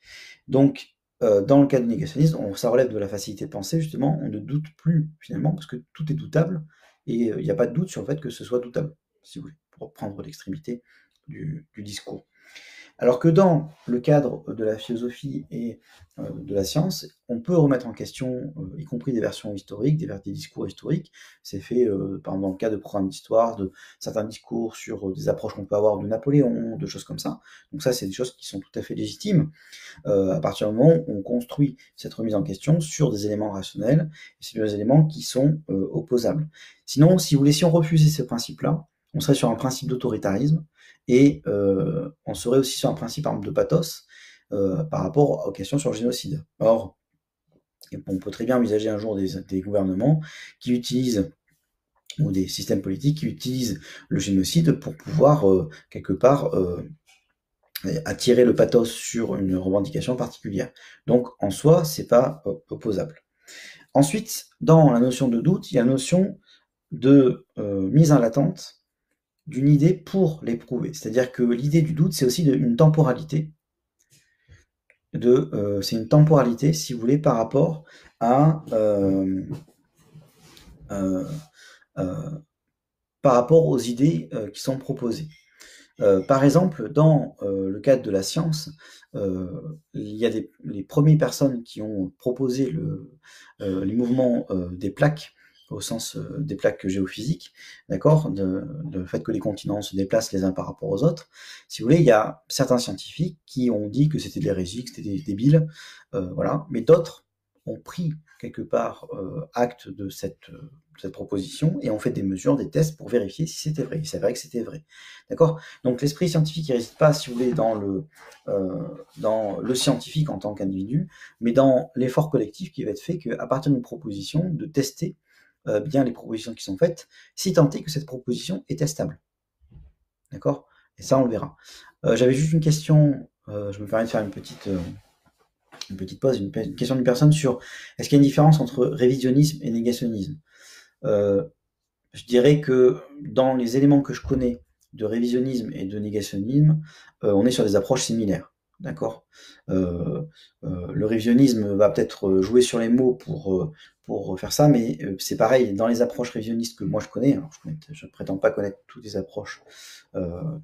Donc, dans le cas du négationnisme, ça relève de la facilité de penser, justement, on ne doute plus, finalement, parce que tout est doutable, et il n'y a pas de doute sur le fait que ce soit doutable, si vous voulez. pour prendre l'extrémité du discours. Alors que dans le cadre de la philosophie et de la science, on peut remettre en question, y compris des versions historiques, des discours historiques. C'est fait, par exemple, dans le cas de programmes d'histoire, de certains discours sur des approches qu'on peut avoir de Napoléon, de choses comme ça. Donc ça, c'est des choses qui sont tout à fait légitimes, à partir du moment où on construit cette remise en question sur des éléments rationnels, et sur des éléments qui sont opposables. Sinon, si vous voulez, si on refusait ce principe-là, on serait sur un principe d'autoritarisme, et on serait aussi sur un principe de pathos par rapport aux questions sur le génocide. Or, on peut très bien envisager un jour des gouvernements qui utilisent, ou des systèmes politiques qui utilisent le génocide pour pouvoir, quelque part, attirer le pathos sur une revendication particulière. Donc, en soi, c'est pas opposable. Ensuite, dans la notion de doute, il y a la notion de mise en latente d'une idée pour l'éprouver. C'est-à-dire que l'idée du doute, c'est aussi une temporalité. C'est une temporalité, si vous voulez, par rapport à par rapport aux idées qui sont proposées. Par exemple, dans le cadre de la science, il y a les premières personnes qui ont proposé les mouvements des plaques, au sens des plaques géophysiques, d'accord, le fait que les continents se déplacent les uns par rapport aux autres. Si vous voulez, il y a certains scientifiques qui ont dit que c'était de l'hérésie, que c'était débiles, voilà, mais d'autres ont pris quelque part acte de cette proposition et ont fait des mesures, des tests pour vérifier si c'était vrai. Il s'avérait que c'était vrai. D'accord? Donc l'esprit scientifique ne réside pas, si vous voulez, dans le scientifique en tant qu'individu, mais dans l'effort collectif qui va être fait qu'à partir d'une proposition, de tester bien les propositions qui sont faites, si tant est que cette proposition est testable. D'accord? Et ça, on le verra. J'avais juste une question, je me permets de faire une petite pause, une question d'une personne sur est-ce qu'il y a une différence entre révisionnisme et négationnisme? Je dirais que dans les éléments que je connais de révisionnisme et de négationnisme, on est sur des approches similaires, d'accord? Le révisionnisme va peut-être jouer sur les mots pour faire ça, mais c'est pareil, dans les approches révisionnistes que moi je connais, alors je ne prétends pas connaître toutes les approches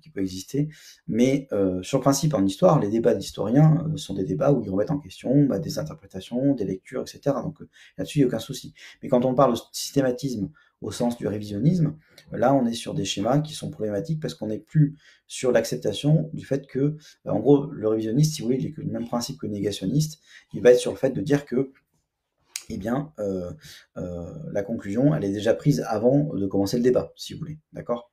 qui peuvent exister, mais sur le principe, en histoire, les débats d'historiens sont des débats où ils remettent en question des interprétations, des lectures, etc. Donc là-dessus, il n'y a aucun souci. Mais quand on parle de systématisme au sens du révisionnisme, là on est sur des schémas qui sont problématiques parce qu'on n'est plus sur l'acceptation du fait que, en gros, le révisionniste, si vous voulez, il est le même principe que le négationniste, il va être sur le fait de dire que, eh bien, la conclusion, elle est déjà prise avant de commencer le débat, si vous voulez, d'accord?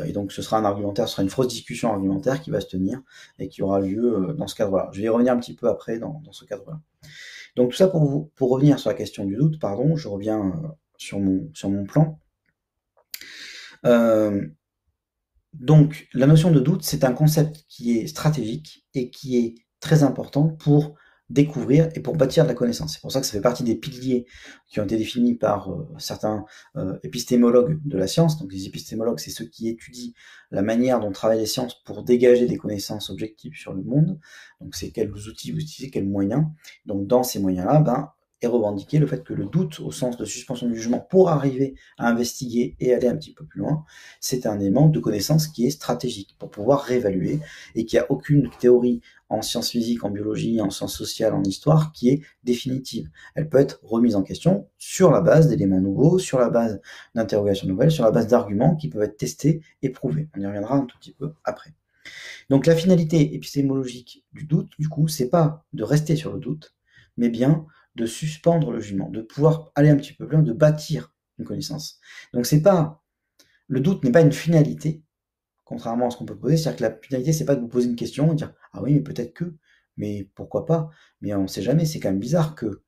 Et donc ce sera ce sera une fausse discussion argumentaire qui va se tenir et qui aura lieu dans ce cadre-là. Je vais y revenir un petit peu après dans ce cadre-là. Donc tout ça pour revenir sur la question du doute, pardon, je reviens sur mon plan. Donc la notion de doute, c'est un concept qui est stratégique et qui est très important pour découvrir et pour bâtir de la connaissance. C'est pour ça que ça fait partie des piliers qui ont été définis par certains épistémologues de la science. Donc les épistémologues, c'est ceux qui étudient la manière dont travaillent les sciences pour dégager des connaissances objectives sur le monde. Donc c'est quels outils vous utilisez, quels moyens. Donc dans ces moyens-là, est revendiqué le fait que le doute, au sens de suspension du jugement, pour arriver à investiguer et aller un petit peu plus loin, c'est un élément de connaissance qui est stratégique pour pouvoir réévaluer et qu'il n'y a aucune théorie en sciences physiques, en biologie, en sciences sociales, en histoire qui est définitive. Elle peut être remise en question sur la base d'éléments nouveaux, sur la base d'interrogations nouvelles, sur la base d'arguments qui peuvent être testés et prouvés. On y reviendra un tout petit peu après. Donc la finalité épistémologique du doute, du coup, c'est pas de rester sur le doute, mais bien de suspendre le jugement, de pouvoir aller un petit peu plus loin, de bâtir une connaissance. Donc le doute n'est pas une finalité, contrairement à ce qu'on peut poser, c'est-à-dire que la finalité, c'est pas de vous poser une question et dire ah oui, mais peut-être que, mais pourquoi pas, mais on ne sait jamais, c'est quand même bizarre que.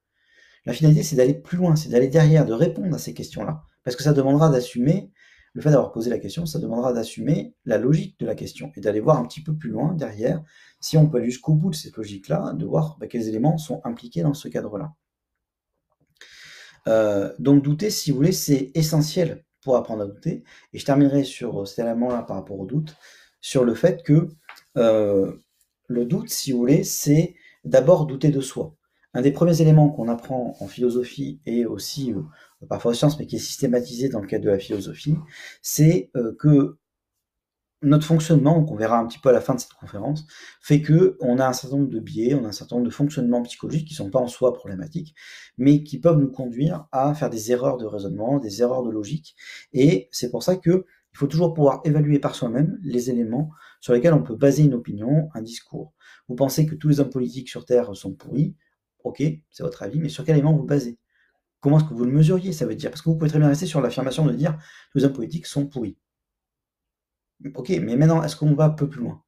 La finalité, c'est d'aller plus loin, c'est d'aller derrière, de répondre à ces questions-là, parce que ça demandera d'assumer. Le fait d'avoir posé la question, ça demandera d'assumer la logique de la question et d'aller voir un petit peu plus loin derrière, si on peut aller jusqu'au bout de cette logique-là, de voir quels éléments sont impliqués dans ce cadre-là. Donc douter, si vous voulez, c'est essentiel pour apprendre à douter. Et je terminerai sur cet élément-là par rapport au doute, sur le fait que le doute, si vous voulez, c'est d'abord douter de soi. Un des premiers éléments qu'on apprend en philosophie et aussi parfois en sciences, mais qui est systématisé dans le cadre de la philosophie, c'est que notre fonctionnement, qu'on verra un petit peu à la fin de cette conférence, fait qu'on a un certain nombre de biais, on a un certain nombre de fonctionnements psychologiques qui ne sont pas en soi problématiques, mais qui peuvent nous conduire à faire des erreurs de raisonnement, des erreurs de logique. Et c'est pour ça qu'il faut toujours pouvoir évaluer par soi-même les éléments sur lesquels on peut baser une opinion, un discours. Vous pensez que tous les hommes politiques sur Terre sont pourris, ok, c'est votre avis, mais sur quel élément vous basez? Comment est-ce que vous le mesuriez, ça veut dire? Parce que vous pouvez très bien rester sur l'affirmation de dire tous les hommes politiques sont pourris. Ok, mais maintenant, est-ce qu'on va un peu plus loin?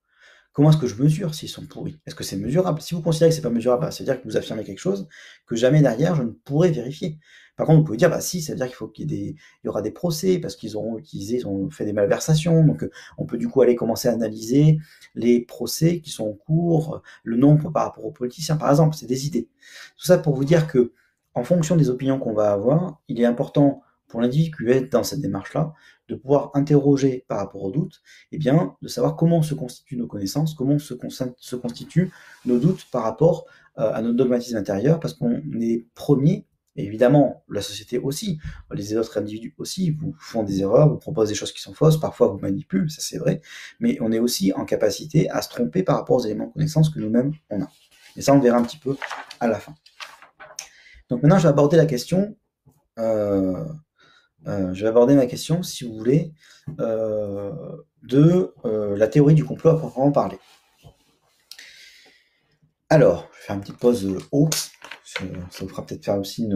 Comment est-ce que je mesure s'ils sont pourris? Est-ce que c'est mesurable? Si vous considérez que c'est pas mesurable, bah, ça veut dire que vous affirmez quelque chose que jamais derrière je ne pourrai vérifier. Par contre, vous pouvez dire, bah si, ça veut dire qu'il faut il y aura des procès parce qu'ils auront utilisé, ils ont fait des malversations. Donc, on peut du coup aller commencer à analyser les procès qui sont en cours, le nombre par rapport aux politiciens, par exemple. C'est des idées. Tout ça pour vous dire que, en fonction des opinions qu'on va avoir, il est important pour l'individu qui est dans cette démarche-là de pouvoir interroger par rapport aux doutes, eh bien, de savoir comment se constituent nos connaissances, comment se constituent nos doutes par rapport à notre dogmatisme intérieur, parce qu'on est premier, et évidemment, la société aussi, les autres individus aussi, vous font des erreurs, vous proposent des choses qui sont fausses, parfois vous manipulent, ça c'est vrai, mais on est aussi en capacité à se tromper par rapport aux éléments de connaissance que nous-mêmes on a. Et ça, on verra un petit peu à la fin. Donc maintenant, je vais aborder la question je vais aborder ma question, si vous voulez, de la théorie du complot à proprement parler. Alors, je vais faire une petite pause haut, ça vous fera peut-être faire aussi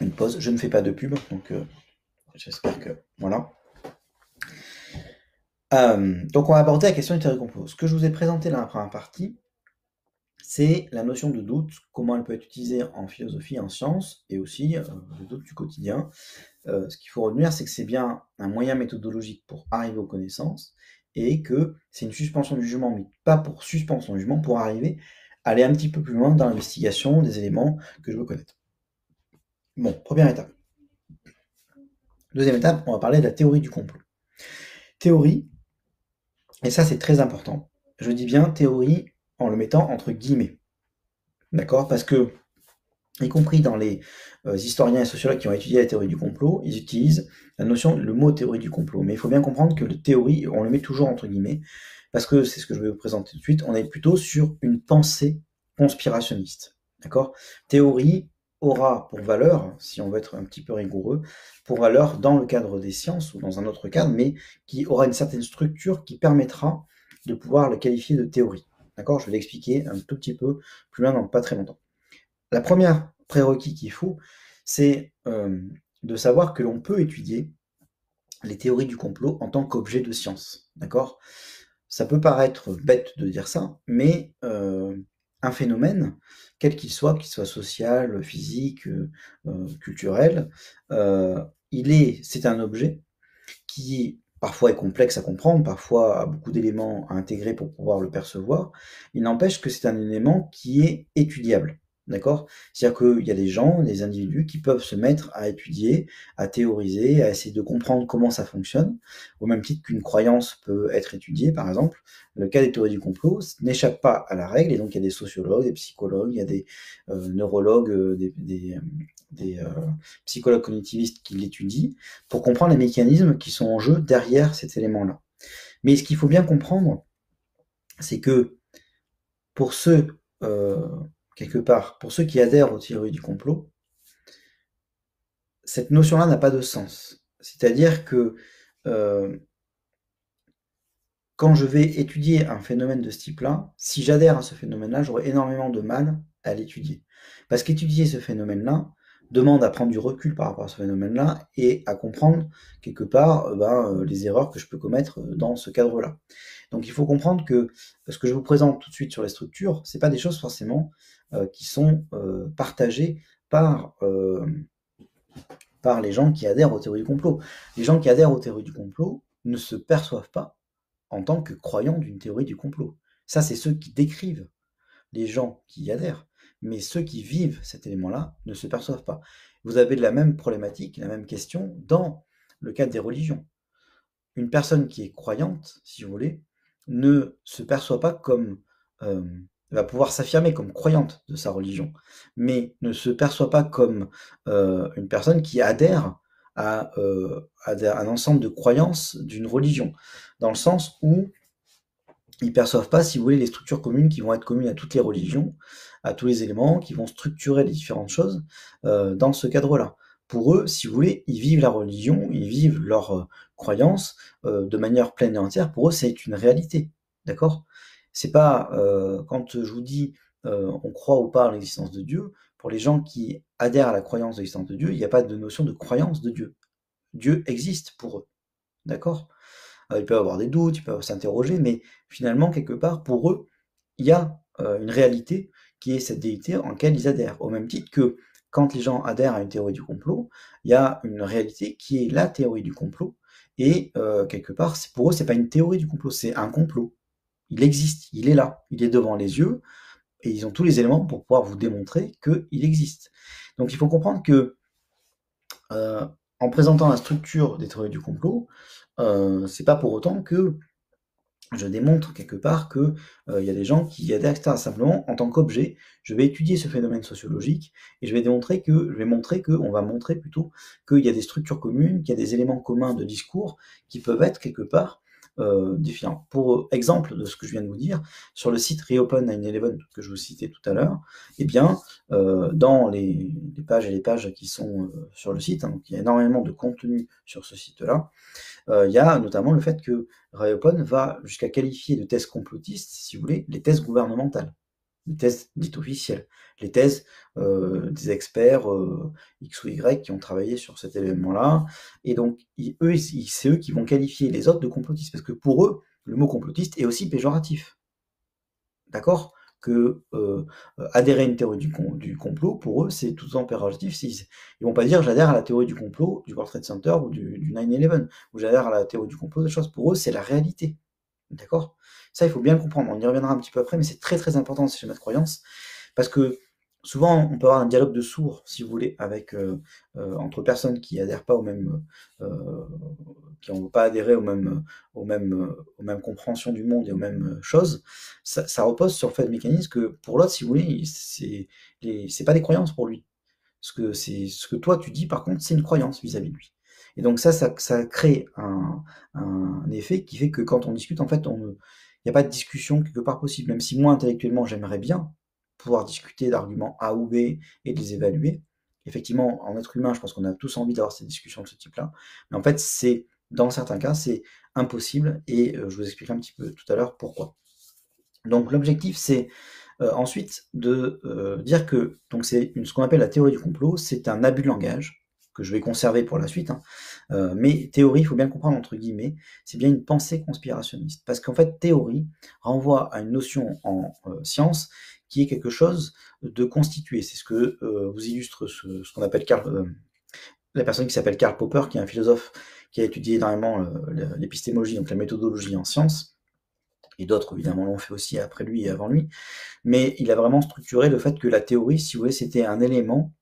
une pause. Je ne fais pas de pub, donc j'espère que... Voilà. Donc on va aborder la question du théorie du complot. Ce que je vous ai présenté dans la première partie, c'est la notion de doute, comment elle peut être utilisée en philosophie, en sciences, et aussi le doute du quotidien. Ce qu'il faut retenir, c'est que c'est bien un moyen méthodologique pour arriver aux connaissances, et que c'est une suspension du jugement, mais pas pour suspendre son jugement, pour arriver à aller un petit peu plus loin dans l'investigation des éléments que je veux connaître. Bon, première étape. Deuxième étape, on va parler de la théorie du complot. Théorie, et ça c'est très important, je dis bien théorie en le mettant entre guillemets. D'accord? Parce que, y compris dans les historiens et sociologues qui ont étudié la théorie du complot, ils utilisent la notion, le mot théorie du complot. Mais il faut bien comprendre que le théorie, on le met toujours entre guillemets, parce que c'est ce que je vais vous présenter tout de suite, on est plutôt sur une pensée conspirationniste. D'accord? Théorie aura pour valeur, si on veut être un petit peu rigoureux, pour valeur dans le cadre des sciences ou dans un autre cadre, mais qui aura une certaine structure qui permettra de pouvoir le qualifier de théorie. D'accord? Je vais l'expliquer un tout petit peu plus loin dans pas très longtemps. La première prérequis qu'il faut, c'est de savoir que l'on peut étudier les théories du complot en tant qu'objet de science. D'accord? Ça peut paraître bête de dire ça, mais un phénomène, quel qu'il soit social, physique, culturel, c'est un objet qui parfois est complexe à comprendre, parfois a beaucoup d'éléments à intégrer pour pouvoir le percevoir. Il n'empêche que c'est un élément qui est étudiable. D'accord? C'est-à-dire qu'il y a des gens, des individus qui peuvent se mettre à étudier, à théoriser, à essayer de comprendre comment ça fonctionne, au même titre qu'une croyance peut être étudiée, par exemple. Le cas des théories du complot n'échappe pas à la règle, et donc il y a des sociologues, des psychologues, il y a des neurologues, des psychologues cognitivistes qui l'étudient, pour comprendre les mécanismes qui sont en jeu derrière cet élément-là. Mais ce qu'il faut bien comprendre, c'est que pour ceux, quelque part, pour ceux qui adhèrent aux théories du complot, cette notion-là n'a pas de sens. C'est-à-dire que quand je vais étudier un phénomène de ce type-là, si j'adhère à ce phénomène-là, j'aurai énormément de mal à l'étudier. Parce qu'étudier ce phénomène-là demande à prendre du recul par rapport à ce phénomène-là et à comprendre quelque part les erreurs que je peux commettre dans ce cadre-là. Donc il faut comprendre que ce que je vous présente tout de suite sur les structures, c'est pas des choses forcément qui sont partagées par les gens qui adhèrent aux théories du complot. Les gens qui adhèrent aux théories du complot ne se perçoivent pas en tant que croyants d'une théorie du complot. Ça, c'est ceux qui décrivent les gens qui y adhèrent, mais ceux qui vivent cet élément-là ne se perçoivent pas. Vous avez la même problématique, la même question dans le cadre des religions. Une personne qui est croyante, si vous voulez, ne se perçoit pas comme elle va pouvoir s'affirmer comme croyante de sa religion, mais ne se perçoit pas comme une personne qui adhère à un ensemble de croyances d'une religion, dans le sens où ils perçoivent pas, si vous voulez, les structures communes qui vont être communes à toutes les religions, à tous les éléments, qui vont structurer les différentes choses dans ce cadre-là. Pour eux, si vous voulez, ils vivent la religion, ils vivent leurs croyances de manière pleine et entière. Pour eux, c'est une réalité, d'accord? C'est pas quand je vous dis on croit ou pas à l'existence de Dieu. Pour les gens qui adhèrent à la croyance de l'existence de Dieu, il n'y a pas de notion de croyance de Dieu. Dieu existe pour eux, d'accord? Ils peuvent avoir des doutes, ils peuvent s'interroger, mais finalement, quelque part, pour eux, il y a une réalité qui est cette déité en laquelle ils adhèrent. Au même titre que quand les gens adhèrent à une théorie du complot, il y a une réalité qui est la théorie du complot, et quelque part, pour eux, c'est pas une théorie du complot, c'est un complot. Il existe, il est là, il est devant les yeux, et ils ont tous les éléments pour pouvoir vous démontrer qu'il existe. Donc il faut comprendre que en présentant la structure des théories du complot, c'est pas pour autant que je démontre quelque part que il y a des gens qui adhèrent, etc. Simplement, en tant qu'objet, je vais étudier ce phénomène sociologique et je vais montrer que, on va montrer plutôt qu'il y a des structures communes, qu'il y a des éléments communs de discours qui peuvent être quelque part différents. Pour exemple de ce que je viens de vous dire, sur le site Reopen 9/11 que je vous citais tout à l'heure, eh bien, dans les pages et les pages qui sont sur le site, hein, donc il y a énormément de contenu sur ce site-là. Il y a notamment le fait que Reopen va jusqu'à qualifier de thèses complotistes, si vous voulez, les thèses gouvernementales, les thèses dites officielles, les thèses des experts X ou Y qui ont travaillé sur cet événement-là. Et donc, c'est eux qui vont qualifier les autres de complotistes, parce que pour eux, le mot complotiste est aussi péjoratif. D'accord? Que adhérer à une théorie du complot, pour eux, c'est tout en péjoratif. Ils vont pas dire j'adhère à la théorie du complot du World Trade Center ou du 9/11, ou j'adhère à la théorie du complot, des choses. Pour eux, c'est la réalité. D'accord? Ça, il faut bien le comprendre. On y reviendra un petit peu après, mais c'est très très important ces schémas de croyance, parce que souvent, on peut avoir un dialogue de sourds, si vous voulez, avec entre personnes qui adhèrent pas au même, qui n'ont pas adhéré aux mêmes compréhensions du monde et aux mêmes choses. Ça repose sur le fait de mécanisme que pour l'autre, si vous voulez, c'est pas des croyances pour lui. Ce que toi tu dis, par contre, c'est une croyance vis-à-vis de lui. Et donc ça crée un effet qui fait que quand on discute, en fait, il n'y a pas de discussion quelque part possible. Même si moi, intellectuellement, j'aimerais bien pouvoir discuter d'arguments A ou B et de les évaluer. Effectivement, en être humain, je pense qu'on a tous envie d'avoir ces discussions de ce type-là. Mais en fait, dans certains cas, c'est impossible et je vous expliquerai un petit peu tout à l'heure pourquoi. Donc l'objectif, c'est ensuite de dire que donc c'est ce qu'on appelle la théorie du complot, c'est un abus de langage que je vais conserver pour la suite, hein. Mais théorie, il faut bien le comprendre entre guillemets, c'est bien une pensée conspirationniste. Parce qu'en fait, théorie renvoie à une notion en science qui est quelque chose de constitué. C'est ce que vous illustre ce qu'on appelle la personne qui s'appelle Karl Popper, qui est un philosophe qui a étudié énormément l'épistémologie, donc la méthodologie en sciences, et d'autres évidemment l'ont fait aussi après lui et avant lui, mais il a vraiment structuré le fait que la théorie, si vous voulez, c'était un élément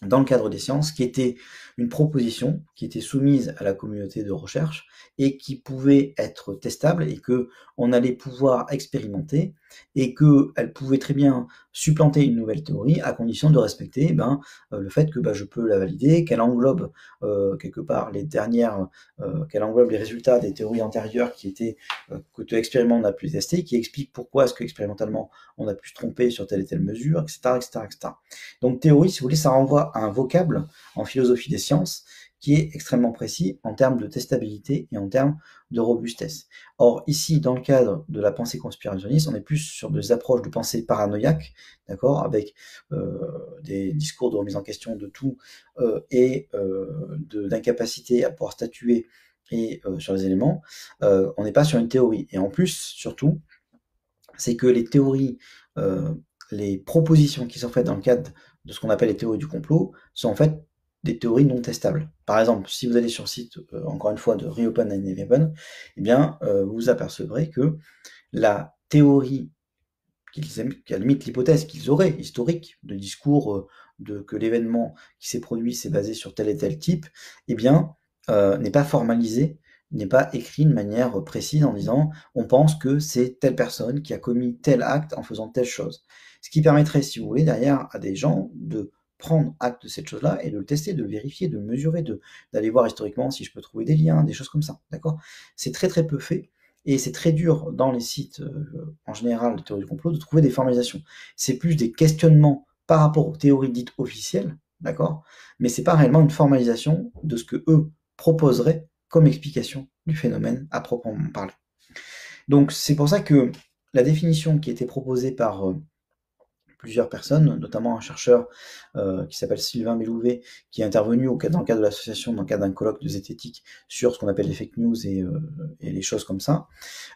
dans le cadre des sciences, qui était une proposition qui était soumise à la communauté de recherche et qui pouvait être testable et que on allait pouvoir expérimenter et que elle pouvait très bien supplanter une nouvelle théorie à condition de respecter le fait que je peux la valider, qu'elle englobe quelque part qu'elle englobe les résultats des théories antérieures qui étaient que l'expériment n'a pu tester, qui explique pourquoi est-ce que expérimentalement on a pu se tromper sur telle et telle mesure, etc., etc., etc. Donc théorie, si vous voulez, ça renvoie à un vocable en philosophie des sciences qui est extrêmement précis en termes de testabilité et en termes de robustesse. Or, ici, dans le cadre de la pensée conspirationniste, on est plus sur des approches de pensée paranoïaque, d'accord, avec des discours de remise en question de tout et d'incapacité à pouvoir statuer et sur les éléments. On n'est pas sur une théorie. Et en plus, surtout, c'est que les théories, les propositions qui sont faites dans le cadre de ce qu'on appelle les théories du complot sont en fait des théories non testables. Par exemple, si vous allez sur le site, encore une fois, de Reopen 9/11, eh bien, vous vous apercevrez que la théorie qui a limite l'hypothèse qu'ils auraient, historique, de discours, que l'événement qui s'est produit s'est basé sur tel et tel type, eh bien, n'est pas formalisée n'est pas écrit de manière précise en disant on pense que c'est telle personne qui a commis tel acte en faisant telle chose. Ce qui permettrait, si vous voulez, derrière à des gens de prendre acte de cette chose-là et de le tester, de le vérifier, de le mesurer, d'aller voir historiquement si je peux trouver des liens, des choses comme ça, d'accord? C'est très très peu fait et c'est très dur dans les sites en général de théorie du complot de trouver des formalisations. C'est plus des questionnements par rapport aux théories dites officielles, d'accord? Mais c'est pas réellement une formalisation de ce que eux proposeraient comme explication du phénomène à proprement parler. Donc c'est pour ça que la définition qui a été proposée par plusieurs personnes, notamment un chercheur qui s'appelle Sylvain Bellouvet, qui est intervenu dans le cadre de l'association, dans le cadre d'un colloque de zététique sur ce qu'on appelle les fake news et les choses comme ça.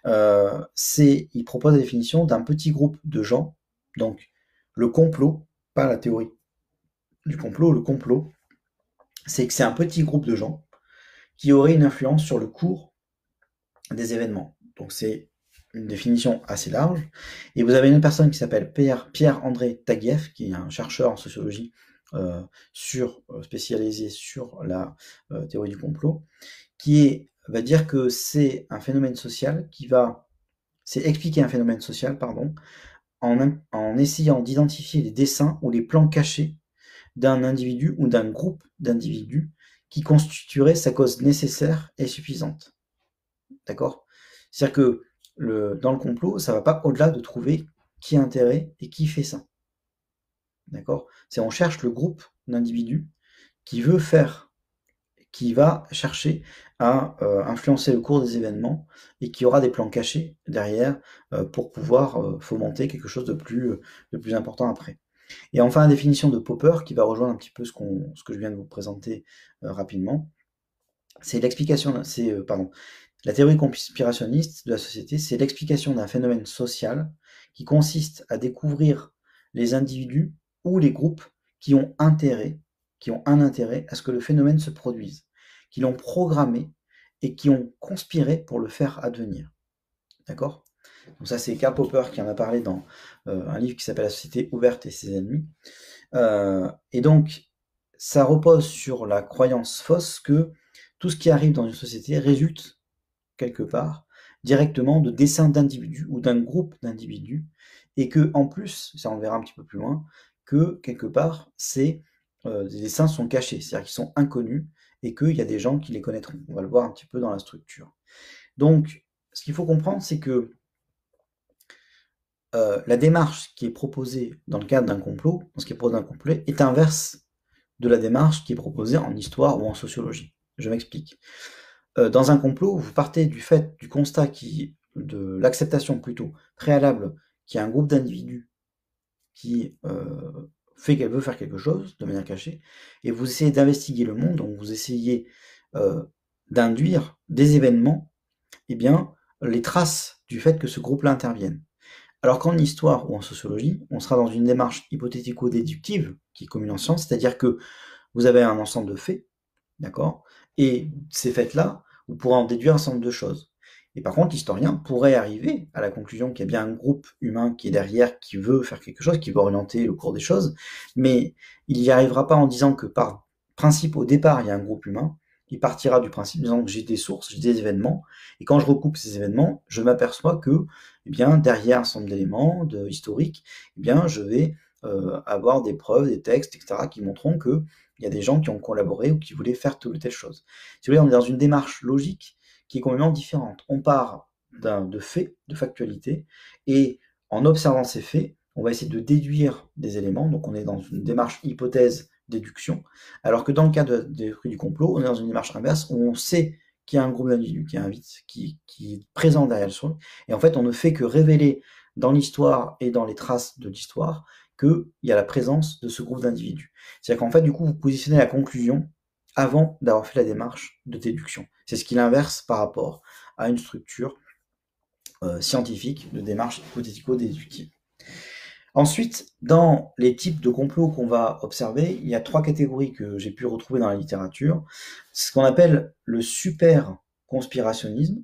Il propose la définition d'un petit groupe de gens, donc le complot, pas la théorie du complot, le complot, c'est que c'est un petit groupe de gens qui auraient une influence sur le cours des événements. Donc c'est une définition assez large. Et vous avez une personne qui s'appelle Pierre-André Taguieff, qui est un chercheur en sociologie spécialisé sur la théorie du complot, va dire que c'est un phénomène social c'est expliquer un phénomène social, pardon, en essayant d'identifier les desseins ou les plans cachés d'un individu ou d'un groupe d'individus qui constituerait sa cause nécessaire et suffisante. D'accord? C'est-à-dire que dans le complot, ça ne va pas au-delà de trouver qui a intérêt et qui fait ça. D'accord? On cherche le groupe d'individus qui va chercher à influencer le cours des événements et qui aura des plans cachés derrière pour pouvoir fomenter quelque chose de plus important après. Et enfin, la définition de Popper, qui va rejoindre un petit peu ce que je viens de vous présenter rapidement, c'est la théorie conspirationniste de la société, c'est l'explication d'un phénomène social qui consiste à découvrir les individus ou les groupes qui ont un intérêt à ce que le phénomène se produise, qui l'ont programmé et qui ont conspiré pour le faire advenir. D'accord? Donc ça, c'est Karl Popper qui en a parlé dans un livre qui s'appelle La société ouverte et ses ennemis. Et donc, ça repose sur la croyance fausse que tout ce qui arrive dans une société résulte quelque part directement de desseins d'individus ou d'un groupe d'individus, et que en plus, ça on le verra un petit peu plus loin, que quelque part des desseins sont cachés, c'est-à-dire qu'ils sont inconnus et qu'il y a des gens qui les connaîtront. On va le voir un petit peu dans la structure. Donc, ce qu'il faut comprendre, c'est que la démarche qui est proposée dans le cadre d'un complot, dans ce qui est proposé d'un complot, est inverse de la démarche qui est proposée en histoire ou en sociologie. Je m'explique. Dans un complot, vous partez du constat de l'acceptation plutôt préalable qu'il y a un groupe d'individus qui fait qu'elle veut faire quelque chose de manière cachée, et vous essayez d'investiguer le monde, donc vous essayez d'induire des événements, les traces du fait que ce groupe-là intervienne. Alors qu'en histoire ou en sociologie, on sera dans une démarche hypothético-déductive qui est commune en science, c'est-à-dire que vous avez un ensemble de faits, d'accord? Et ces faits-là, vous pourrez en déduire un certain nombre de choses. Et par contre, l'historien pourrait arriver à la conclusion qu'il y a bien un groupe humain qui est derrière, qui veut faire quelque chose, qui veut orienter le cours des choses, mais il n'y arrivera pas en disant que par principe, au départ, il y a un groupe humain. Il partira du principe disant que j'ai des sources, j'ai des événements, et quand je recoupe ces événements, je m'aperçois que, derrière un certain nombre d'éléments historiques, je vais avoir des preuves, des textes, etc., qui montreront que il y a des gens qui ont collaboré ou qui voulaient faire telle ou telle chose. Si vous voulez, on est dans une démarche logique qui est complètement différente. On part de faits, de factualité, et en observant ces faits, on va essayer de déduire des éléments, donc on est dans une démarche hypothèse-déduction, alors que dans le cas des fruits du complot, on est dans une démarche inverse où on sait qu'il y a un groupe d'individus qui est présent derrière le son, et en fait on ne fait que révéler dans l'histoire et dans les traces de l'histoire qu'il y a la présence de ce groupe d'individus. C'est-à-dire qu'en fait, du coup, vous positionnez la conclusion avant d'avoir fait la démarche de déduction. C'est ce qui l'inverse par rapport à une structure scientifique de démarche hypothético-déductive. Ensuite, dans les types de complots qu'on va observer, il y a 3 catégories que j'ai pu retrouver dans la littérature. Ce qu'on appelle le super conspirationnisme,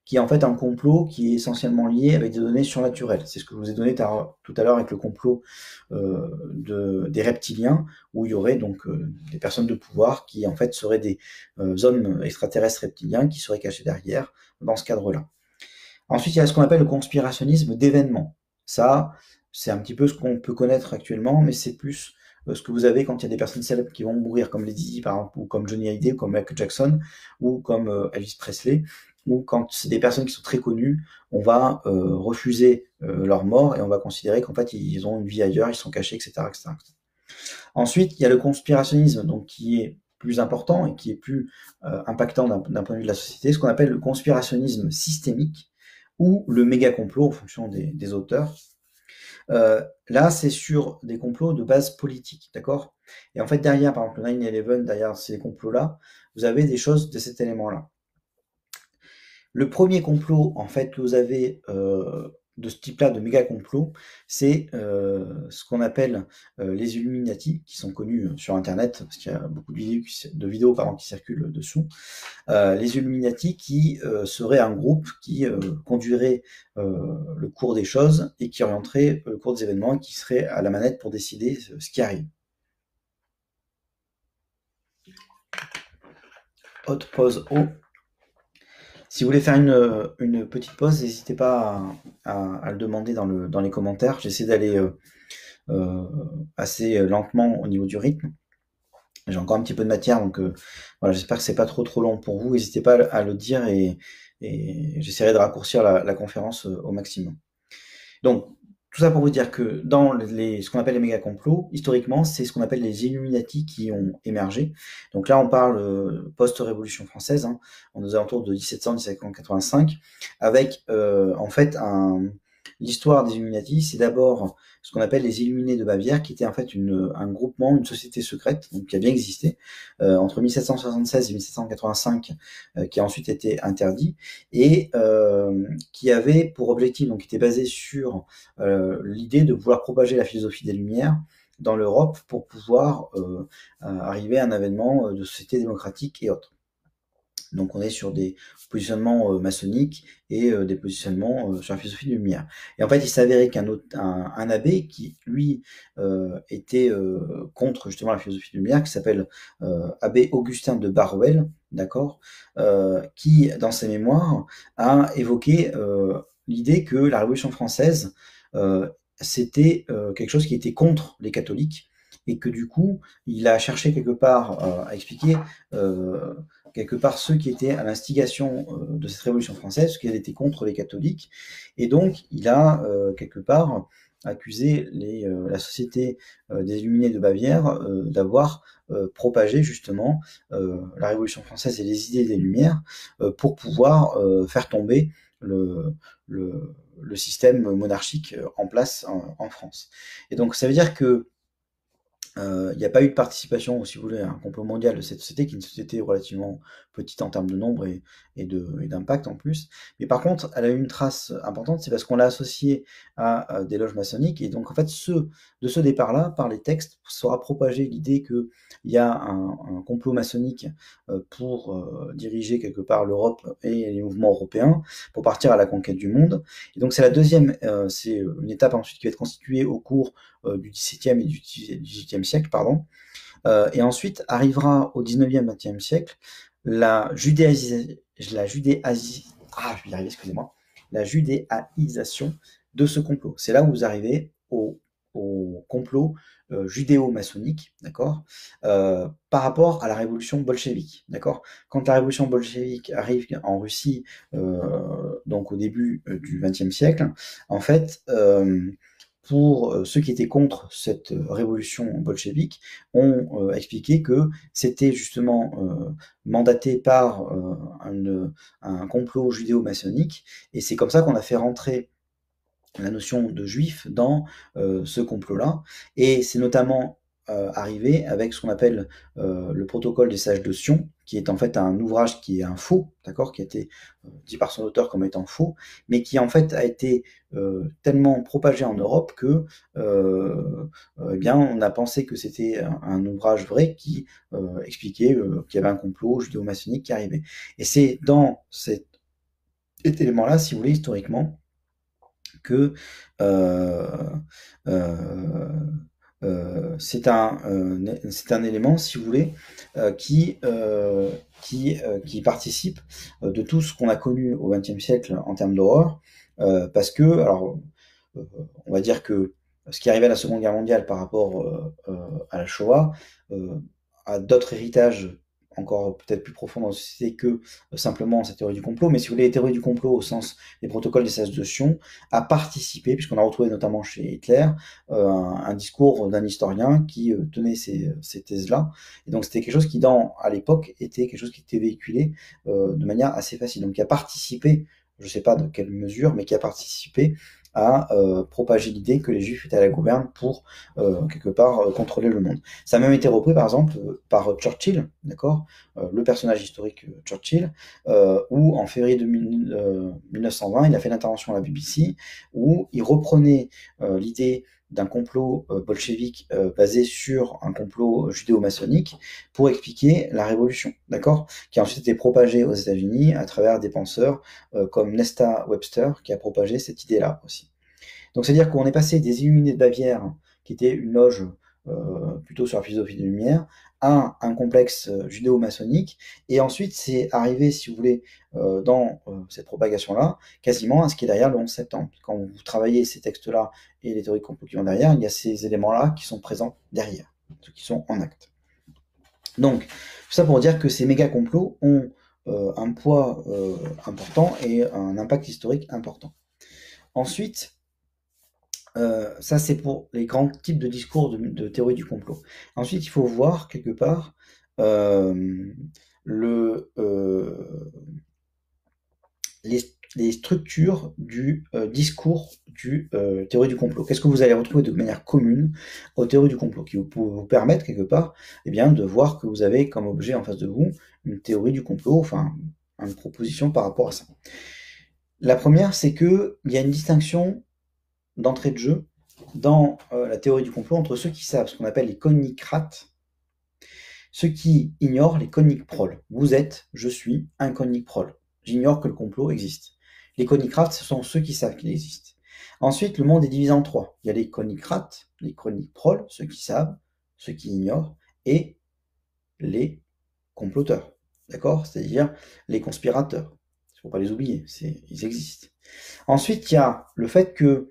qui est en fait un complot qui est essentiellement lié avec des données surnaturelles. C'est ce que je vous ai donné tout à l'heure avec le complot des reptiliens, où il y aurait donc des personnes de pouvoir qui en fait seraient des hommes extraterrestres reptiliens qui seraient cachés derrière dans ce cadre-là. Ensuite, il y a ce qu'on appelle le conspirationnisme d'événements. Ça, c'est un petit peu ce qu'on peut connaître actuellement, mais c'est plus ce que vous avez quand il y a des personnes célèbres qui vont mourir, comme Lady Di, par exemple, ou comme Johnny Hallyday, ou comme Michael Jackson, ou comme Elvis Presley, ou quand c'est des personnes qui sont très connues, on va refuser leur mort et on va considérer qu'en fait ils ont une vie ailleurs, ils sont cachés, etc., etc. Ensuite, il y a le conspirationnisme, donc qui est plus important et qui est plus impactant d'un point de vue de la société, ce qu'on appelle le conspirationnisme systémique ou le méga complot en fonction des auteurs. Là, c'est sur des complots de base politique, d'accord? Et en fait, derrière, par exemple, le 9/11, derrière ces complots-là, vous avez des choses de cet élément-là. Le premier complot, en fait, que vous avez de ce type-là, de méga complot, c'est ce qu'on appelle les Illuminati, qui sont connus sur Internet, parce qu'il y a beaucoup de vidéos pardon, qui circulent dessous. Les Illuminati qui seraient un groupe qui conduirait le cours des choses et qui orienterait le cours des événements et qui serait à la manette pour décider ce qui arrive. Haute pause haut. Si vous voulez faire une petite pause, n'hésitez pas à le demander dans les commentaires. J'essaie d'aller assez lentement au niveau du rythme. J'ai encore un petit peu de matière, donc voilà, j'espère que c'est pas trop long pour vous. N'hésitez pas à le dire et j'essaierai de raccourcir la conférence au maximum. Donc, tout ça pour vous dire que dans ce qu'on appelle les méga complots, historiquement, c'est ce qu'on appelle les Illuminati qui ont émergé. Donc là, on parle post-Révolution française, hein, aux alentours de 1700-1785, avec en fait l'histoire des Illuminati, c'est d'abord ce qu'on appelle les Illuminés de Bavière, qui était en fait un groupement, une société secrète, donc qui a bien existé entre 1776 et 1785, qui a ensuite été interdit et qui avait pour objectif, donc qui était basé sur l'idée de pouvoir propager la philosophie des Lumières dans l'Europe pour pouvoir arriver à un avènement de société démocratique et autres. Donc on est sur des positionnements maçonniques et des positionnements sur la philosophie des Lumières. Et en fait, il s'avérait un abbé qui, lui, était contre justement la philosophie des Lumières, qui s'appelle abbé Augustin de Barruel, d'accord, qui, dans ses mémoires, a évoqué l'idée que la Révolution française, c'était quelque chose qui était contre les catholiques, et que du coup, il a cherché quelque part à expliquer quelque part ceux qui étaient à l'instigation de cette Révolution française, ceux qui étaient contre les catholiques, et donc il a quelque part accusé la société des Illuminés de Bavière d'avoir propagé justement la Révolution française et les idées des Lumières pour pouvoir faire tomber le système monarchique en place en France. Et donc ça veut dire que il n'y a pas eu de participation, si vous voulez, à un complot mondial de cette société, qui est une société relativement petite en termes de nombre et d'impact en plus. Mais par contre, elle a eu une trace importante, c'est parce qu'on l'a associée à des loges maçonniques. Et donc, en fait, de ce départ-là, par les textes, sera propagée l'idée qu'il y a un complot maçonnique pour diriger quelque part l'Europe et les mouvements européens, pour partir à la conquête du monde. Et donc, c'est la deuxième, c'est une étape ensuite qui va être constituée au cours du XVIIe et du XVIIIe siècle, pardon. Et ensuite arrivera au XIXe, XXe siècle la judéaisation de ce complot. C'est là où vous arrivez au complot judéo-maçonnique, d'accord, par rapport à la révolution bolchevique, d'accord. Quand la révolution bolchevique arrive en Russie, donc au début du XXe siècle, en fait, pour ceux qui étaient contre cette révolution bolchevique, ont expliqué que c'était justement mandaté par un complot judéo-maçonnique, et c'est comme ça qu'on a fait rentrer la notion de juif dans ce complot-là, et c'est notamment arrivé avec ce qu'on appelle le protocole des sages de Sion, qui est en fait un ouvrage qui est un faux, d'accord, qui a été dit par son auteur comme étant faux, mais qui en fait a été tellement propagé en Europe que eh bien, on a pensé que c'était un ouvrage vrai qui expliquait qu'il y avait un complot judéo-maçonnique qui arrivait. Et c'est dans cette cet élément-là, si vous voulez, historiquement, que c'est un élément, si vous voulez, qui participe de tout ce qu'on a connu au XXe siècle en termes d'horreur, parce que, alors, on va dire que ce qui arrivait à la Seconde Guerre mondiale par rapport à la Shoah a d'autres héritages encore peut-être plus profonds dans la société que simplement cette théorie du complot. Mais si vous voulez, les théories du complot au sens des protocoles des 16 de Sion a participé, puisqu'on a retrouvé notamment chez Hitler un discours d'un historien qui tenait ces thèses-là. Et donc c'était quelque chose qui, à l'époque, était quelque chose qui était véhiculé de manière assez facile. Donc qui a participé, je ne sais pas de quelle mesure, mais qui a participé à propager l'idée que les Juifs étaient à la gouverne pour quelque part contrôler le monde. Ça a même été repris par exemple par Churchill, d'accord, le personnage historique Churchill, où en février 1920, il a fait l'intervention à la BBC où il reprenait l'idée d'un complot bolchevique basé sur un complot judéo-maçonnique pour expliquer la révolution, d'accord, qui a ensuite été propagée aux États-Unis à travers des penseurs comme Nesta Webster, qui a propagé cette idée-là aussi. Donc c'est-à-dire qu'on est passé des Illuminés de Bavière, qui était une loge plutôt sur la philosophie des Lumières, à un complexe judéo-maçonnique, et ensuite c'est arrivé, si vous voulez, dans cette propagation-là, quasiment à ce qui est derrière le 11 septembre. Quand vous travaillez ces textes-là et les théories de complot qui vont derrière, il y a ces éléments-là qui sont présents derrière, ceux qui sont en acte. Donc, tout ça pour dire que ces méga complots ont un poids important et un impact historique important. Ensuite, ça c'est pour les grands types de discours de théorie du complot. Ensuite, il faut voir quelque part les structures du discours du théorie du complot. Qu'est-ce que vous allez retrouver de manière commune aux théories du complot qui vous permettent quelque part de voir que vous avez comme objet en face de vous une théorie du complot, enfin une proposition par rapport à ça. La première, c'est qu'il y a une distinction d'entrée de jeu dans la théorie du complot entre ceux qui savent ce qu'on appelle les connicrates, ceux qui ignorent les connicproles. Vous êtes, je suis, un connicprole. J'ignore que le complot existe. Les connicrates, ce sont ceux qui savent qu'il existe. Ensuite, le monde est divisé en trois. Il y a les connicrates, les connicproles, ceux qui savent, ceux qui ignorent, et les comploteurs. D'accord? C'est-à-dire les conspirateurs. Il ne faut pas les oublier, ils existent. Ensuite, il y a le fait qu'il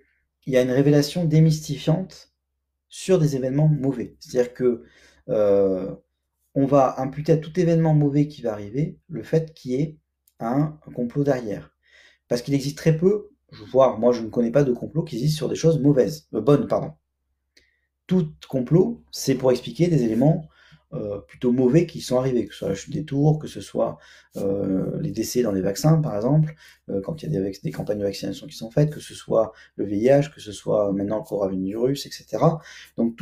y a une révélation démystifiante sur des événements mauvais. C'est-à-dire que on va imputer à tout événement mauvais qui va arriver le fait qu'il y ait un complot derrière. Parce qu'il existe très peu, moi je ne connais pas de complot qui existe sur des choses bonnes, pardon. Tout complot, c'est pour expliquer des éléments plutôt mauvais qui sont arrivés, que ce soit la chute des tours, que ce soit les décès dans les vaccins, par exemple, quand il y a des campagnes de vaccination qui sont faites, que ce soit le VIH, que ce soit maintenant le coronavirus, etc. Donc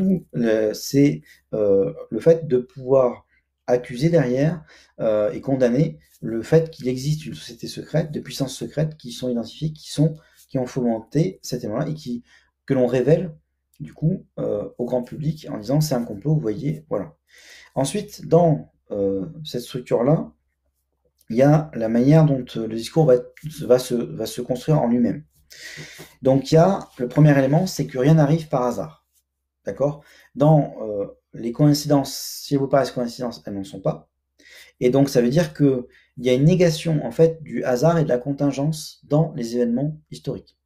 c'est le fait de pouvoir accuser derrière et condamner le fait qu'il existe une société secrète, de puissances secrètes qui sont identifiées, qui ont fomenté cet élément-là et que l'on révèle du coup au grand public en disant c'est un complot, vous voyez, voilà. Ensuite, dans cette structure-là, il y a la manière dont le discours va se construire en lui-même. Donc il y a le premier élément, c'est que rien n'arrive par hasard. D'accord? Dans les coïncidences, si elles vous paraissent coïncidences, elles n'en sont pas. Et donc ça veut dire qu'il y a une négation en fait du hasard et de la contingence dans les événements historiques.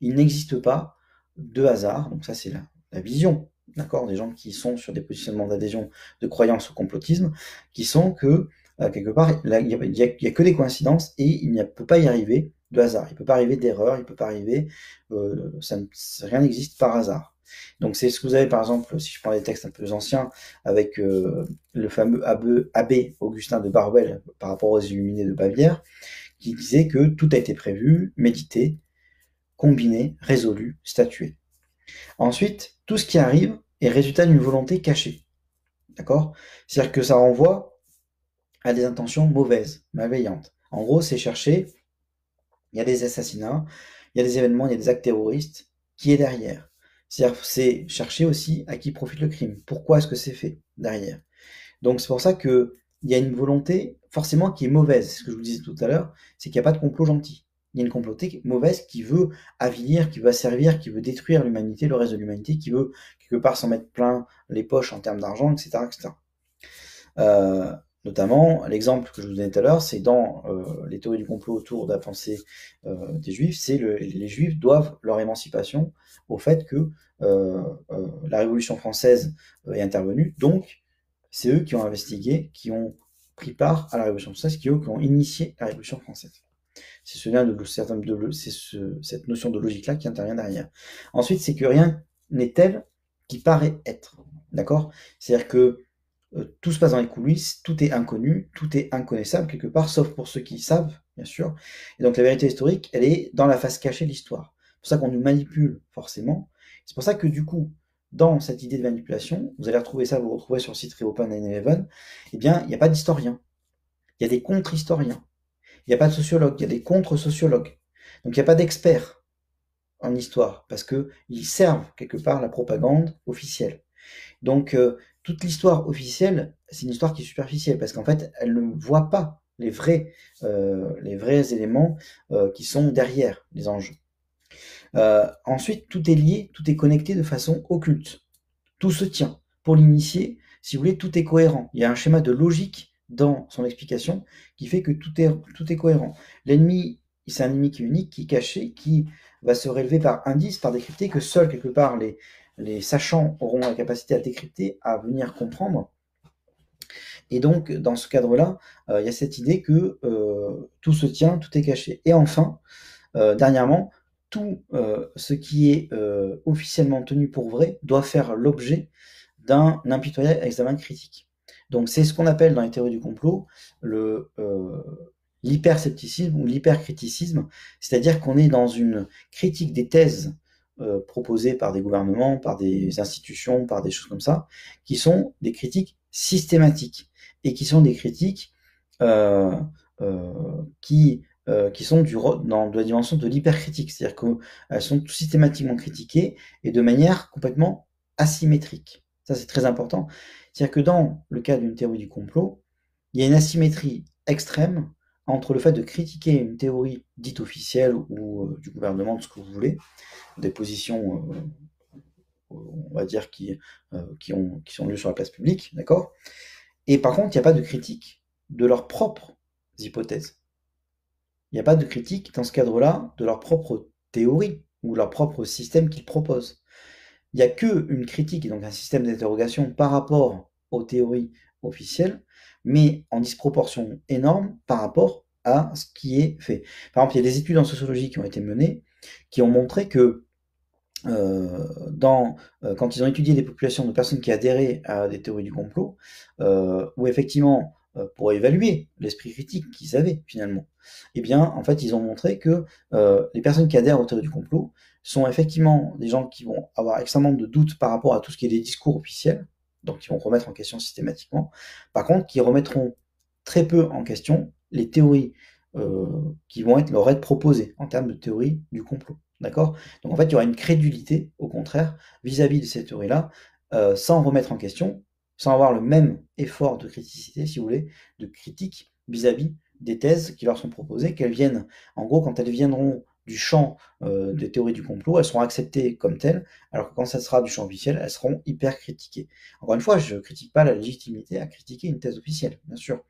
Il n'existe pas de hasard, donc ça c'est la vision, d'accord, des gens qui sont sur des positionnements d'adhésion, de croyance au complotisme, qui sont que quelque part il n'y a que des coïncidences et il ne peut pas y arriver de hasard, il ne peut pas arriver d'erreur, il ne peut pas arriver, rien n'existe par hasard. Donc c'est ce que vous avez par exemple, si je prends des textes un peu anciens, avec le fameux abbé Augustin de Barwell par rapport aux Illuminés de Bavière, qui disait que tout a été prévu, médité, combiné, résolu, statué. Ensuite, tout ce qui arrive est résultat d'une volonté cachée. D'accord? C'est-à-dire que ça renvoie à des intentions mauvaises, malveillantes. En gros, c'est chercher, il y a des assassinats, il y a des événements, il y a des actes terroristes, qui est derrière? C'est-à-dire, c'est chercher aussi à qui profite le crime. Pourquoi est-ce que c'est fait derrière? Donc c'est pour ça qu'il y a une volonté forcément qui est mauvaise. Ce que je vous disais tout à l'heure, c'est qu'il n'y a pas de complot gentil. il y a une communauté mauvaise qui veut avilir, qui veut asservir, qui veut détruire l'humanité, le reste de l'humanité, qui veut quelque part s'en mettre plein les poches en termes d'argent, etc., etc. Notamment, l'exemple que je vous donnais tout à l'heure, c'est dans les théories du complot autour de la pensée des Juifs, c'est les Juifs doivent leur émancipation au fait que la Révolution française est intervenue, donc c'est eux qui ont investigué, qui ont pris part à la Révolution française, qui ont initié la Révolution française. C'est cette notion de logique-là qui intervient derrière. Ensuite, c'est que rien n'est tel qui paraît être. D'accord? C'est-à-dire que tout se passe dans les coulisses, tout est inconnu, tout est inconnaissable quelque part, sauf pour ceux qui savent, bien sûr. Et donc la vérité historique, elle est dans la face cachée de l'histoire. C'est pour ça qu'on nous manipule forcément. C'est pour ça que du coup, dans cette idée de manipulation, vous allez retrouver ça, vous le retrouvez sur le site Reopen 9/11, eh bien, il n'y a pas d'historien. Il y a des contre-historiens. Il n'y a pas de sociologue, il y a des contre-sociologues. Donc il n'y a pas d'experts en histoire, parce qu'ils servent quelque part la propagande officielle. Donc toute l'histoire officielle, c'est une histoire qui est superficielle, parce qu'en fait, elle ne voit pas les vrais éléments qui sont derrière les enjeux. Ensuite, tout est lié, tout est connecté de façon occulte. Tout se tient. Pour l'initié, si vous voulez, tout est cohérent. Il y a un schéma de logique dans son explication qui fait que tout est cohérent. L'ennemi, c'est un ennemi qui est unique, qui est caché, qui va se relever par indice, par décrypter, que seuls, quelque part, les sachants auront la capacité à décrypter, à venir comprendre. Et donc, dans ce cadre-là, il y a cette idée que tout se tient, tout est caché. Et enfin, dernièrement, tout ce qui est officiellement tenu pour vrai doit faire l'objet d'un impitoyable examen critique. Donc c'est ce qu'on appelle dans les théories du complot l'hyperscepticisme ou l'hypercriticisme, c'est-à-dire qu'on est dans une critique des thèses proposées par des gouvernements, par des institutions, par des choses comme ça, qui sont des critiques systématiques et qui sont des critiques qui sont dans la dimension de l'hypercritique, c'est-à-dire qu'elles sont systématiquement critiquées et de manière complètement asymétrique. Ça, c'est très important. C'est-à-dire que dans le cas d'une théorie du complot, il y a une asymétrie extrême entre le fait de critiquer une théorie dite officielle ou du gouvernement, de ce que vous voulez, des positions, on va dire, qui sont lues sur la place publique, d'accord? Et par contre, il n'y a pas de critique de leurs propres hypothèses. Il n'y a pas de critique dans ce cadre-là de leur propre théorie ou leur propre système qu'ils proposent. Il n'y a qu'une critique et donc un système d'interrogation par rapport aux théories officielles, mais en disproportion énorme par rapport à ce qui est fait. Par exemple, il y a des études en sociologie qui ont été menées qui ont montré que quand ils ont étudié des populations de personnes qui adhéraient à des théories du complot, où effectivement, pour évaluer l'esprit critique qu'ils avaient finalement, eh bien, en fait, ils ont montré que les personnes qui adhèrent aux théories du complot sont effectivement des gens qui vont avoir extrêmement de doutes par rapport à tout ce qui est des discours officiels, donc qui vont remettre en question systématiquement. Par contre, qui remettront très peu en question les théories qui vont leur être proposées en termes de théorie du complot. D'accord? Donc en fait, il y aura une crédulité, au contraire, vis-à-vis de cette théorie-là, sans remettre en question, sans avoir le même effort de criticité, si vous voulez, de critique vis-à-vis des thèses qui leur sont proposées, qu'elles viennent, en gros, quand elles viendront du champ des théories du complot, elles seront acceptées comme telles, alors que quand ça sera du champ officiel, elles seront hyper critiquées. Encore une fois, je ne critique pas la légitimité à critiquer une thèse officielle, bien sûr.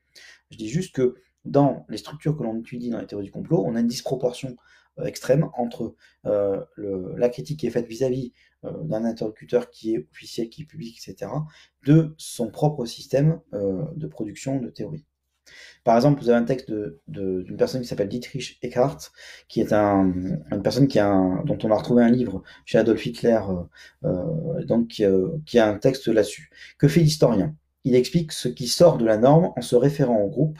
Je dis juste que dans les structures que l'on étudie dans les théories du complot, on a une disproportion extrême entre la critique qui est faite vis-à-vis d'un interlocuteur qui est officiel, qui est public, etc., de son propre système de production de théories. Par exemple, vous avez un texte d'une personne qui s'appelle Dietrich Eckart, qui est une personne dont on a retrouvé un livre chez Adolf Hitler, donc qui a un texte là-dessus. Que fait l'historien? Il explique ce qui sort de la norme en se référant au groupe,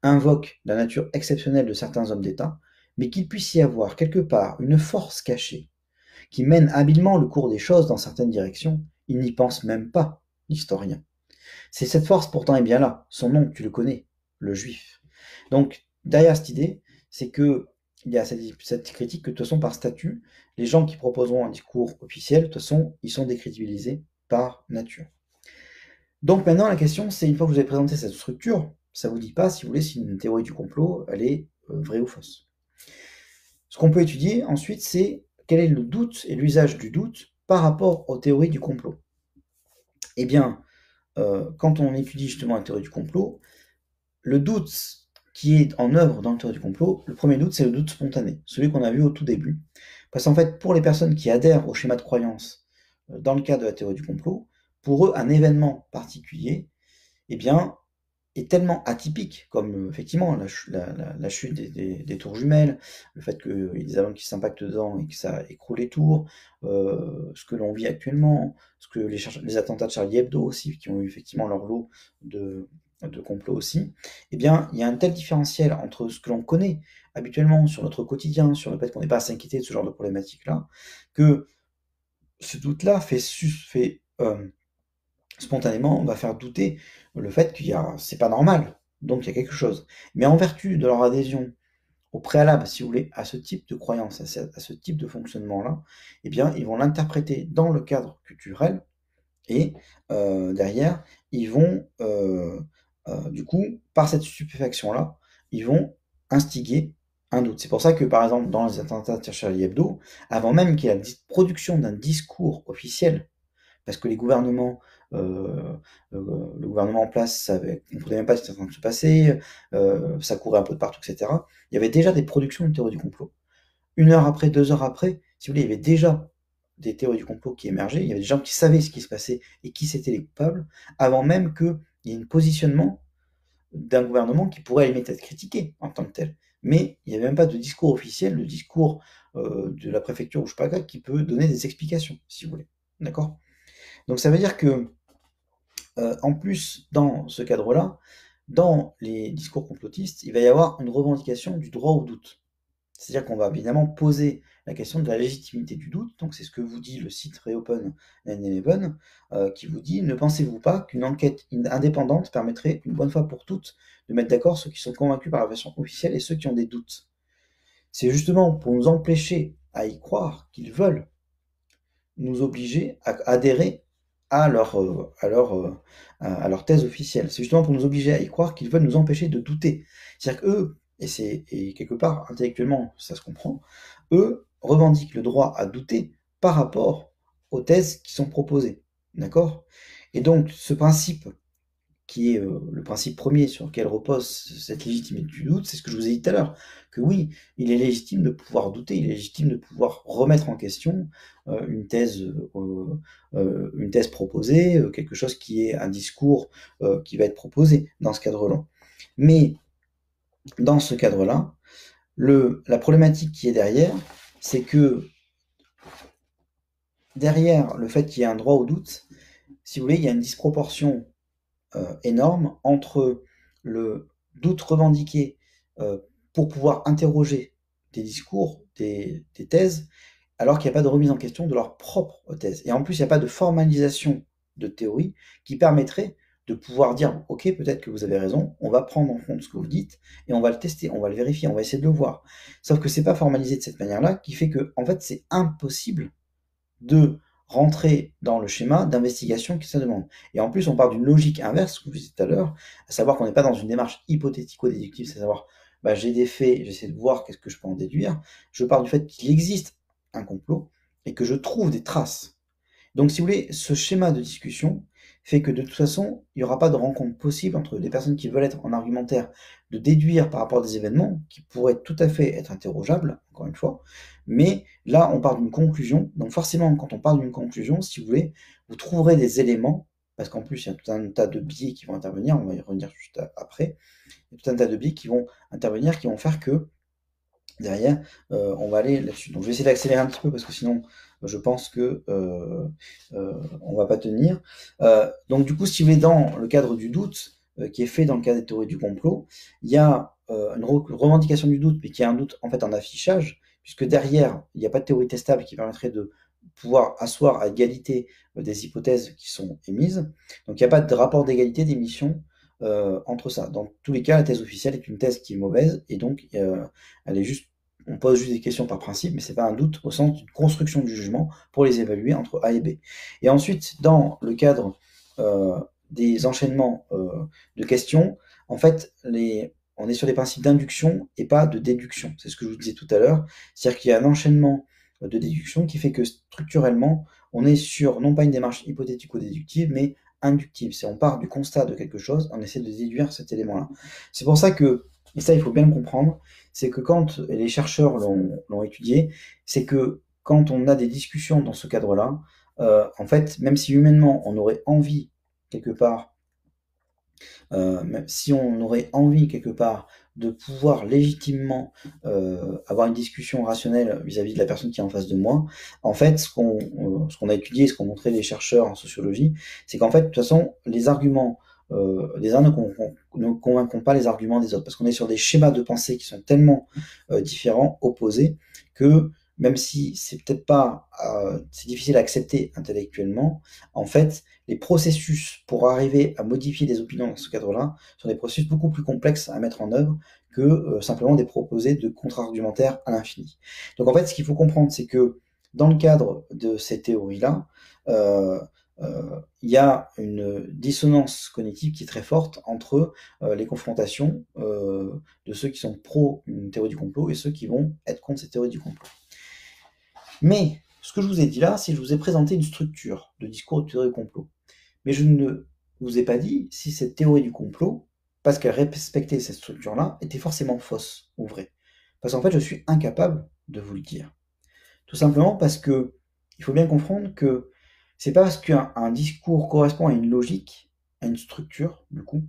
invoque la nature exceptionnelle de certains hommes d'État, mais qu'il puisse y avoir quelque part une force cachée qui mène habilement le cours des choses dans certaines directions, il n'y pense même pas, l'historien. C'est cette force pourtant est bien là, son nom tu le connais, le juif. Donc derrière cette idée, c'est que il y a cette critique que de toute façon par statut, les gens qui proposeront un discours officiel, de toute façon, ils sont décrédibilisés par nature. Donc maintenant la question c'est, une fois que vous avez présenté cette structure, ça vous dit pas, si vous voulez, si une théorie du complot, elle est vraie ou fausse. Ce qu'on peut étudier ensuite, c'est quel est le doute et l'usage du doute par rapport aux théories du complot. Eh bien, quand on étudie justement la théorie du complot, le doute qui est en œuvre dans la théorie du complot, le premier doute, c'est le doute spontané, celui qu'on a vu au tout début. Parce qu'en fait, pour les personnes qui adhèrent au schéma de croyance dans le cadre de la théorie du complot, pour eux, un événement particulier, eh bien, est tellement atypique, comme effectivement la chute des tours jumelles, le fait qu'il y ait des avions qui s'impactent dedans et que ça écroule les tours, ce que l'on vit actuellement, ce que les attentats de Charlie Hebdo aussi, qui ont eu effectivement leur lot de complots aussi, eh bien, il y a un tel différentiel entre ce que l'on connaît habituellement sur notre quotidien, sur le fait qu'on n'est pas à s'inquiéter de ce genre de problématiques-là, que ce doute-là spontanément, on va faire douter le fait c'est pas normal, donc il y a quelque chose. Mais en vertu de leur adhésion au préalable, si vous voulez, à ce type de croyance, à ce type de fonctionnement-là, eh bien, ils vont l'interpréter dans le cadre culturel et derrière, ils vont, du coup, par cette stupéfaction-là, ils vont instiguer un doute. C'est pour ça que, par exemple, dans les attentats de Charlie Hebdo, avant même qu'il y ait la production d'un discours officiel, parce que les gouvernements, le gouvernement en place ne comprenait même pas ce qui était en train de se passer, ça courait un peu de partout, etc. Il y avait déjà des productions de théories du complot. 1 heure après, 2 heures après, si vous voulez, il y avait déjà des théories du complot qui émergeaient, il y avait des gens qui savaient ce qui se passait et qui c'étaient les coupables, avant même qu'il y ait un positionnement d'un gouvernement qui pourrait à la limite être critiqué en tant que tel. Mais il n'y avait même pas de discours officiel, le discours de la préfecture ou je sais pas quoi, qui peut donner des explications, si vous voulez. D'accord? Donc ça veut dire que, en plus, dans ce cadre-là, dans les discours complotistes, il va y avoir une revendication du droit au doute. C'est-à-dire qu'on va évidemment poser la question de la légitimité du doute, donc c'est ce que vous dit le site Reopen 9/11, qui vous dit: «Ne pensez-vous pas qu'une enquête indépendante permettrait, une bonne fois pour toutes, de mettre d'accord ceux qui sont convaincus par la version officielle et ceux qui ont des doutes?» C'est justement pour nous empêcher à y croire qu'ils veulent nous obliger à adhérer à leur thèse officielle. C'est justement pour nous obliger à y croire qu'ils veulent nous empêcher de douter. C'est-à-dire qu'eux, et quelque part, intellectuellement, ça se comprend, eux revendiquent le droit à douter par rapport aux thèses qui sont proposées. D'accord? Et donc, ce principe qui est le principe premier sur lequel repose cette légitimité du doute, c'est ce que je vous ai dit tout à l'heure, que oui, il est légitime de pouvoir douter, il est légitime de pouvoir remettre en question une thèse proposée, quelque chose qui est un discours qui va être proposé dans ce cadre-là. Mais dans ce cadre-là, la problématique qui est derrière, c'est que derrière le fait qu'il y ait un droit au doute, si vous voulez, il y a une disproportion énorme entre le doute revendiqué pour pouvoir interroger des discours, des thèses, alors qu'il n'y a pas de remise en question de leur propre thèse. Et en plus, il n'y a pas de formalisation de théorie qui permettrait de pouvoir dire: ok, peut-être que vous avez raison, on va prendre en compte ce que vous dites et on va le tester, on va le vérifier, on va essayer de le voir. Sauf que c'est pas formalisé de cette manière-là, qui fait que, en fait, c'est impossible de rentrer dans le schéma d'investigation que ça demande. Et en plus, on part d'une logique inverse, comme je disais tout à l'heure, à savoir qu'on n'est pas dans une démarche hypothético-déductive, c'est à savoir, j'ai des faits, j'essaie de voir qu'est-ce que je peux en déduire. Je pars du fait qu'il existe un complot et que je trouve des traces. Donc, si vous voulez, ce schéma de discussion fait que de toute façon, il n'y aura pas de rencontre possible entre des personnes qui veulent être en argumentaire, de déduire par rapport à des événements qui pourraient tout à fait être interrogeables, encore une fois. Mais là, on part d'une conclusion. Donc forcément, quand on part d'une conclusion, si vous voulez, vous trouverez des éléments, parce qu'en plus, il y a tout un tas de biais qui vont intervenir, on va y revenir juste après. Il y a tout un tas de biais qui vont intervenir, qui vont faire que derrière, on va aller là-dessus. Donc je vais essayer d'accélérer un petit peu parce que sinon, je pense que on va pas tenir. Donc du coup, si vous voulez, dans le cadre du doute qui est fait dans le cadre des théories du complot, il y a une revendication du doute, mais qui est un doute en fait en affichage, puisque derrière, il n'y a pas de théorie testable qui permettrait de pouvoir asseoir à égalité des hypothèses qui sont émises. Donc il n'y a pas de rapport d'égalité d'émission entre ça. Dans tous les cas, la thèse officielle est une thèse qui est mauvaise, et donc elle est juste, on pose juste des questions par principe, mais c'est pas un doute au sens d'une construction du jugement pour les évaluer entre A et B. Et ensuite, dans le cadre des enchaînements de questions, en fait, on est sur des principes d'induction et pas de déduction. C'est ce que je vous disais tout à l'heure. C'est-à-dire qu'il y a un enchaînement de déduction qui fait que structurellement, on est sur non pas une démarche hypothético-déductive, mais inductive. C'est on part du constat de quelque chose, on essaie de déduire cet élément-là. C'est pour ça que, et ça il faut bien le comprendre, c'est que quand les chercheurs l'ont étudié, c'est que quand on a des discussions dans ce cadre-là, en fait, même si humainement on aurait envie quelque part, même si on aurait envie quelque part de pouvoir légitimement avoir une discussion rationnelle vis-à-vis de la personne qui est en face de moi, en fait, ce qu'on a étudié, ce qu'ont montré les chercheurs en sociologie, c'est qu'en fait, de toute façon, les arguments des uns ne convaincront pas les arguments des autres, parce qu'on est sur des schémas de pensée qui sont tellement différents, opposés, que même si c'est peut-être pas, c'est difficile à accepter intellectuellement, en fait, les processus pour arriver à modifier des opinions dans ce cadre-là sont des processus beaucoup plus complexes à mettre en œuvre que simplement des proposés de contre-argumentaires à l'infini. Donc en fait, ce qu'il faut comprendre, c'est que dans le cadre de ces théories-là, il y a une dissonance cognitive qui est très forte entre les confrontations de ceux qui sont pro une théorie du complot et ceux qui vont être contre cette théorie du complot. Mais ce que je vous ai dit là, c'est que je vous ai présenté une structure de discours de théorie du complot. Mais je ne vous ai pas dit si cette théorie du complot, parce qu'elle respectait cette structure-là, était forcément fausse ou vraie. Parce qu'en fait, je suis incapable de vous le dire. Tout simplement parce que il faut bien comprendre que c'est pas parce qu'un discours correspond à une logique, à une structure, du coup,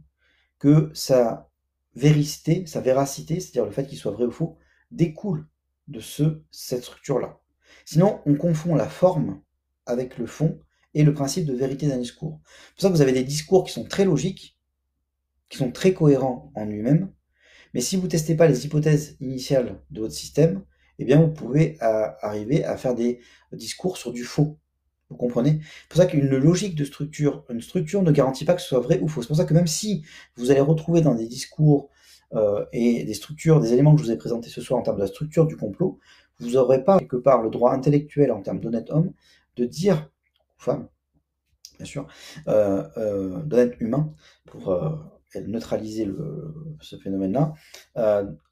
que sa vérité, c'est-à-dire le fait qu'il soit vrai ou faux, découle de cette structure-là. Sinon, on confond la forme avec le fond et le principe de vérité d'un discours. C'est pour ça que vous avez des discours qui sont très logiques, qui sont très cohérents en lui-même, mais si vous ne testez pas les hypothèses initiales de votre système, eh bien vous pouvez arriver à faire des discours sur du faux. Vous comprenez? C'est pour ça qu'une logique de structure, une structure ne garantit pas que ce soit vrai ou faux. C'est pour ça que même si vous allez retrouver dans des discours et des structures, des éléments que je vous ai présentés ce soir en termes de la structure du complot, vous n'aurez pas quelque part le droit intellectuel en termes d'honnête homme de dire, ou femme, bien sûr, d'honnête humain, pour neutraliser ce phénomène-là.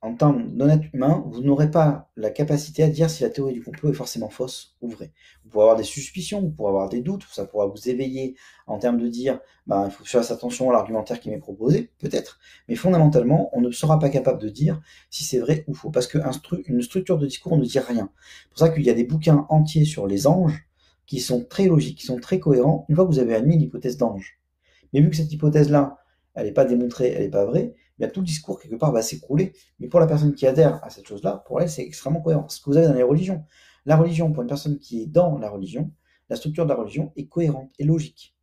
En termes d'honnête humain, vous n'aurez pas la capacité à dire si la théorie du complot est forcément fausse ou vraie. Vous pourrez avoir des suspicions, vous pourrez avoir des doutes, ça pourra vous éveiller en termes de dire il faut que je fasse attention à l'argumentaire qui m'est proposé, peut-être, mais fondamentalement, on ne sera pas capable de dire si c'est vrai ou faux, parce qu'une structure de discours ne dit rien. C'est pour ça qu'il y a des bouquins entiers sur les anges qui sont très logiques, qui sont très cohérents, une fois que vous avez admis l'hypothèse d'ange. Mais vu que cette hypothèse-là, elle n'est pas démontrée, elle n'est pas vraie, bien tout le discours, quelque part, va s'écrouler. Mais pour la personne qui adhère à cette chose-là, pour elle, c'est extrêmement cohérent. Ce que vous avez dans les religions. La religion, pour une personne qui est dans la religion, la structure de la religion est cohérente et logique.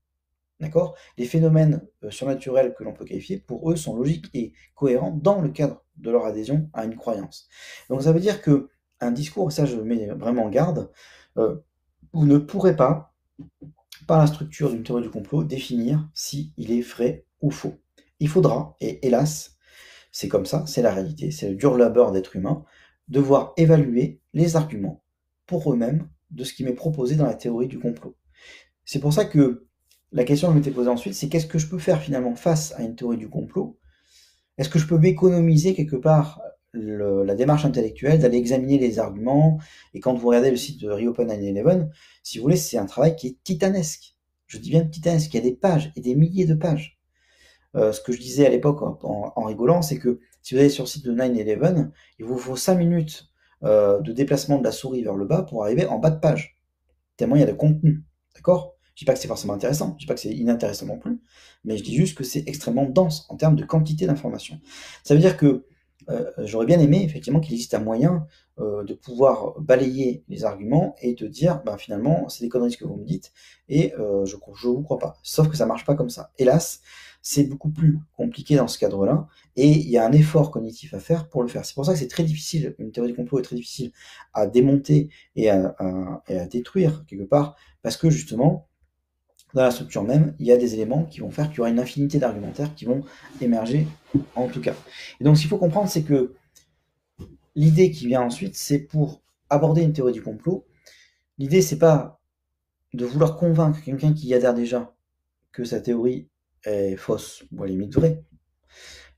D'accord? Les phénomènes surnaturels que l'on peut qualifier, pour eux, sont logiques et cohérents dans le cadre de leur adhésion à une croyance. Donc ça veut dire que un discours, et ça je mets vraiment en garde, vous ne pourrez pas, par la structure d'une théorie du complot, définir s'il est vrai ou faux. Il faudra, et hélas, c'est comme ça, c'est la réalité, c'est le dur labeur d'être humain, devoir évaluer les arguments pour eux-mêmes de ce qui m'est proposé dans la théorie du complot. C'est pour ça que la question que je m'étais posée ensuite, c'est qu'est-ce que je peux faire finalement face à une théorie du complot? Est-ce que je peux m'économiser quelque part la démarche intellectuelle d'aller examiner les arguments? Et quand vous regardez le site de Reopen 9/11, si vous voulez, c'est un travail qui est titanesque. Je dis bien titanesque, il y a des pages et des milliers de pages. Ce que je disais à l'époque en rigolant, c'est que si vous allez sur le site de 9/11, il vous faut 5 minutes de déplacement de la souris vers le bas pour arriver en bas de page. Tellement il y a de contenu. D'accord? Je dis pas que c'est forcément intéressant, je dis pas que c'est inintéressant non plus, mais je dis juste que c'est extrêmement dense en termes de quantité d'informations. Ça veut dire que j'aurais bien aimé effectivement qu'il existe un moyen de pouvoir balayer les arguments et de dire finalement c'est des conneries ce que vous me dites et je vous crois pas. Sauf que ça marche pas comme ça. Hélas, c'est beaucoup plus compliqué dans ce cadre-là et il y a un effort cognitif à faire pour le faire. C'est pour ça que c'est très difficile, une théorie du complot est très difficile à démonter et à détruire quelque part parce que justement dans la structure même, il y a des éléments qui vont faire qu'il y aura une infinité d'argumentaires qui vont émerger en tout cas. Et donc ce qu'il faut comprendre, c'est que l'idée qui vient ensuite, c'est pour aborder une théorie du complot, l'idée c'est pas de vouloir convaincre quelqu'un qui y adhère déjà que sa théorie est fausse ou à la limite vraie.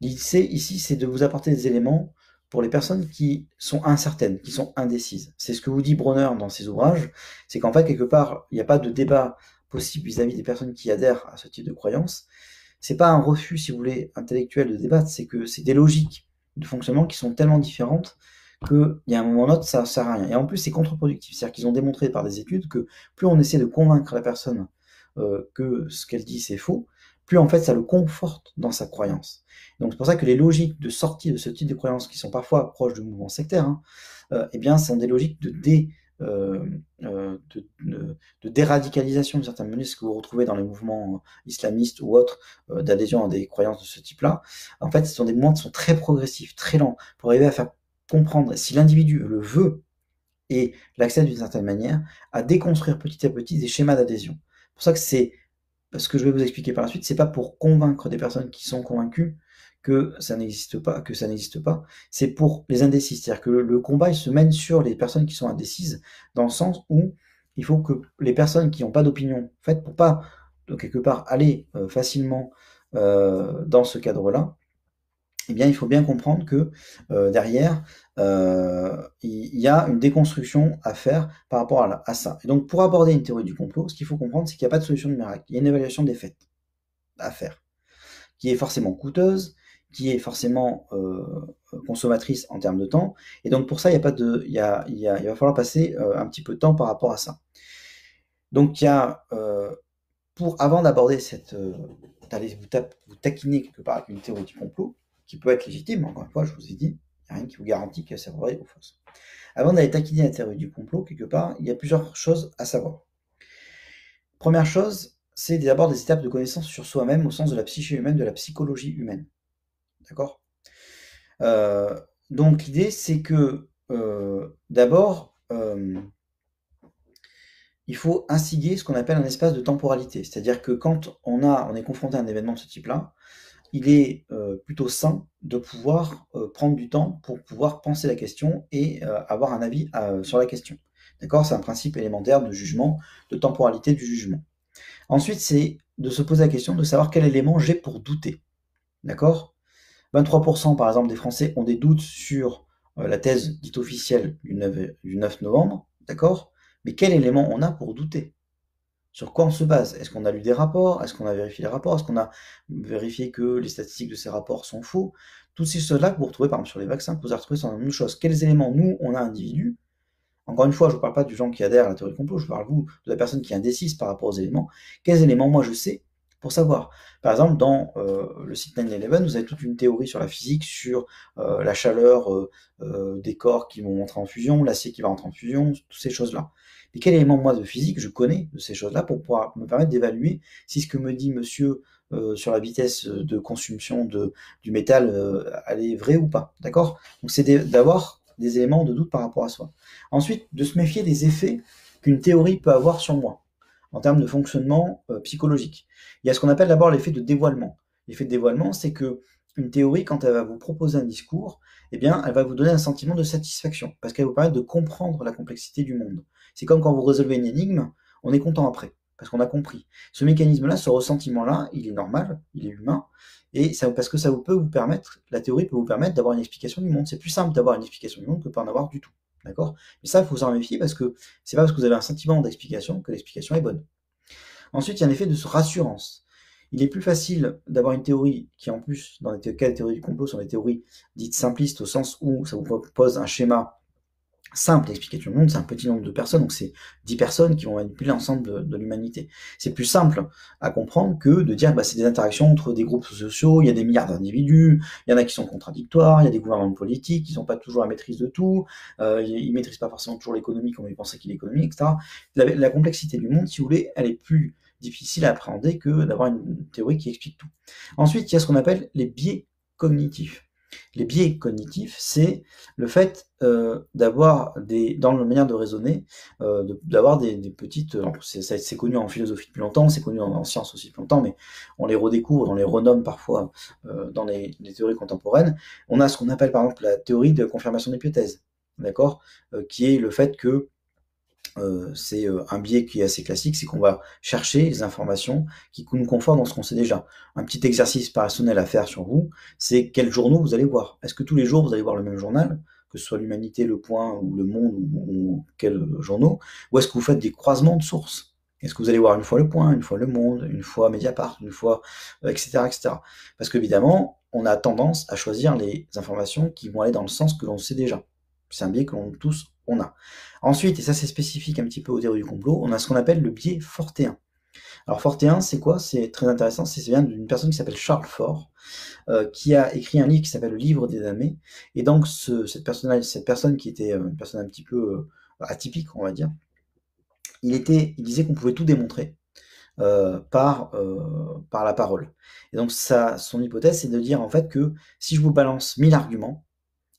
L'idée ici, c'est de vous apporter des éléments pour les personnes qui sont incertaines, qui sont indécises. C'est ce que vous dit Bronner dans ses ouvrages, c'est qu'en fait, quelque part, il n'y a pas de débat possible vis-à-vis des personnes qui adhèrent à ce type de croyance. C'est pas un refus, si vous voulez, intellectuel de débattre, c'est que c'est des logiques de fonctionnement qui sont tellement différentes qu'il y a un moment ou un autre, ça sert à rien. Et en plus, c'est contre-productif. C'est-à-dire qu'ils ont démontré par des études que plus on essaie de convaincre la personne que ce qu'elle dit c'est faux, plus en fait ça le conforte dans sa croyance. Donc c'est pour ça que les logiques de sortie de ce type de croyances, qui sont parfois proches du mouvement sectaire, eh bien, sont des logiques de déradicalisation de certaines menaces que vous retrouvez dans les mouvements islamistes ou autres, d'adhésion à des croyances de ce type-là. En fait, ce sont des mouvements qui sont très progressifs, très lents, pour arriver à faire comprendre, si l'individu le veut et l'accepte d'une certaine manière, à déconstruire petit à petit des schémas d'adhésion. C'est pour ça que c'est ce que je vais vous expliquer par la suite, c'est pas pour convaincre des personnes qui sont convaincues que ça n'existe pas, c'est pour les indécis. C'est-à-dire que le combat, il se mène sur les personnes qui sont indécises, dans le sens où il faut que les personnes qui n'ont pas d'opinion faite, pour pas, quelque part, aller facilement dans ce cadre-là, eh bien, il faut bien comprendre que derrière, il y a une déconstruction à faire par rapport à ça. Et donc, pour aborder une théorie du complot, ce qu'il faut comprendre, c'est qu'il n'y a pas de solution miracle. Il y a une évaluation des faits à faire, qui est forcément coûteuse, qui est forcément consommatrice en termes de temps. Et donc, pour ça, il va falloir passer un petit peu de temps par rapport à ça. Donc, il y a, avant d'aborder d'aller vous taquiner quelque part avec une théorie du complot, qui peut être légitime, encore une fois, je vous ai dit, il n'y a rien qui vous garantit que c'est vrai ou fausse. Avant d'aller taquiner la théorie du complot, quelque part, il y a plusieurs choses à savoir. Première chose, c'est d'abord des étapes de connaissance sur soi-même au sens de la psyché humaine, de la psychologie humaine. D'accord ? Donc l'idée, c'est que d'abord, il faut instiguer ce qu'on appelle un espace de temporalité. C'est-à-dire que quand on est confronté à un événement de ce type-là, il est plutôt sain de pouvoir prendre du temps pour pouvoir penser la question et avoir un avis sur la question. D'accord ? C'est un principe élémentaire de jugement, de temporalité du jugement. Ensuite, c'est de se poser la question de savoir quel élément j'ai pour douter. D'accord ? 23% par exemple des Français ont des doutes sur la thèse dite officielle du 9 novembre. D'accord ? Mais quel élément on a pour douter ? Sur quoi on se base? Est-ce qu'on a lu des rapports? Est-ce qu'on a vérifié les rapports? Est-ce qu'on a vérifié que les statistiques de ces rapports sont faux? Toutes ces choses-là que vous retrouvez par exemple sur les vaccins, que vous allez retrouver sur la même chose. Quels éléments, nous, on a individus? Encore une fois, je ne vous parle pas du gens qui adhèrent à la théorie du complot, je vous parle vous de la personne qui est indécise par rapport aux éléments. Quels éléments, moi, je sais pour savoir? Par exemple, dans le site 9/11, vous avez toute une théorie sur la physique, sur la chaleur des corps qui vont entrer en fusion, l'acier qui va rentrer en fusion, toutes ces choses-là. Mais quel élément, moi, de physique, je connais de ces choses-là pour pouvoir me permettre d'évaluer si ce que me dit monsieur sur la vitesse de consommation du métal, elle est vraie ou pas, d'accord? Donc c'est d'avoir des éléments de doute par rapport à soi. Ensuite, de se méfier des effets qu'une théorie peut avoir sur moi, en termes de fonctionnement psychologique. Il y a ce qu'on appelle d'abord l'effet de dévoilement. L'effet de dévoilement, c'est que une théorie, quand elle va vous proposer un discours, eh bien, elle va vous donner un sentiment de satisfaction, parce qu'elle va vous permettre de comprendre la complexité du monde. C'est comme quand vous résolvez une énigme, on est content après, parce qu'on a compris. Ce mécanisme-là, ce ressentiment-là, il est normal, il est humain, et parce que ça peut vous permettre, la théorie peut vous permettre d'avoir une explication du monde. C'est plus simple d'avoir une explication du monde que de pas en avoir du tout. D'accord ? Mais ça, il faut s'en méfier parce que c'est pas parce que vous avez un sentiment d'explication que l'explication est bonne. Ensuite, il y a un effet de rassurance. Il est plus facile d'avoir une théorie qui, en plus, dans les cas de théorie du complot, sont des théories dites simplistes au sens où ça vous propose un schéma simple d'explication du monde, c'est un petit nombre de personnes, donc c'est 10 personnes qui vont manipuler l'ensemble de l'humanité. C'est plus simple à comprendre que de dire c'est des interactions entre des groupes sociaux, il y a des milliards d'individus, il y en a qui sont contradictoires, il y a des gouvernements politiques, ils n'ont pas toujours la maîtrise de tout, ils maîtrisent pas forcément toujours l'économie comme ils pensaient qu'il est économique, etc. La complexité du monde, si vous voulez, elle est plus difficile à appréhender que d'avoir une théorie qui explique tout. Ensuite, il y a ce qu'on appelle les biais cognitifs. Les biais cognitifs, c'est le fait d'avoir dans la manière de raisonner, d'avoir des petites, c'est connu en philosophie depuis longtemps, c'est connu en sciences aussi depuis longtemps, mais on les redécouvre, on les renomme parfois dans les théories contemporaines. On a ce qu'on appelle par exemple la théorie de confirmation d'hypothèse, d'accord, qui est le fait que c'est un biais qui est assez classique, c'est qu'on va chercher les informations qui nous confortent dans ce qu'on sait déjà. Un petit exercice personnel à faire sur vous, c'est quels journaux vous allez voir. Est-ce que tous les jours vous allez voir le même journal, que ce soit l'Humanité, Le Point ou Le Monde ou quels journaux, ou est-ce que vous faites des croisements de sources? Est-ce que vous allez voir une fois Le Point, une fois Le Monde, une fois Mediapart, une fois, etc., etc. Parce qu'évidemment, on a tendance à choisir les informations qui vont aller dans le sens que l'on sait déjà. C'est un biais que l'on tous on a. Ensuite, et ça c'est spécifique un petit peu aux théories du complot, on a ce qu'on appelle le biais fortéen. Alors fortéen, c'est quoi? C'est très intéressant, c'est vient d'une personne qui s'appelle Charles Fort, qui a écrit un livre qui s'appelle Le Livre des damnés, et donc cette personne qui était une personne un petit peu atypique, on va dire, il disait qu'on pouvait tout démontrer par la parole. Et donc son hypothèse, c'est de dire en fait que si je vous balance 1000 arguments,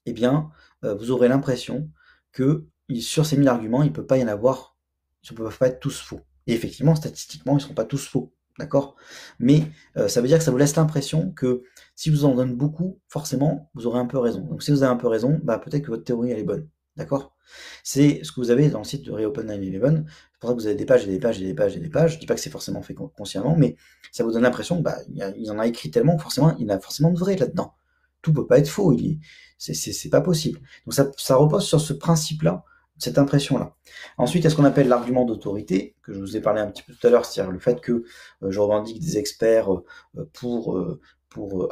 eh bien, vous aurez l'impression que sur ces 1000 arguments, il ne peut pas y en avoir, ils ne peuvent pas être tous faux. Et effectivement, statistiquement, ils ne sont pas tous faux, d'accord? Mais ça veut dire que ça vous laisse l'impression que si vous en donne beaucoup, forcément, vous aurez un peu raison. Donc si vous avez un peu raison, bah, peut-être que votre théorie, elle est bonne, d'accord? C'est ce que vous avez dans le site de Reopen 9/11. C'est pour ça que vous avez des pages et des pages et des pages et des pages. Je dis pas que c'est forcément fait consciemment, mais ça vous donne l'impression que bah, il en a écrit tellement que forcément, il y a forcément de vrai là-dedans. Tout peut pas être faux, c'est pas possible. Donc ça repose sur ce principe-là, cette impression-là. Ensuite, il y a ce qu'on appelle l'argument d'autorité, que je vous ai parlé un petit peu tout à l'heure, c'est-à-dire le fait que je revendique des experts pour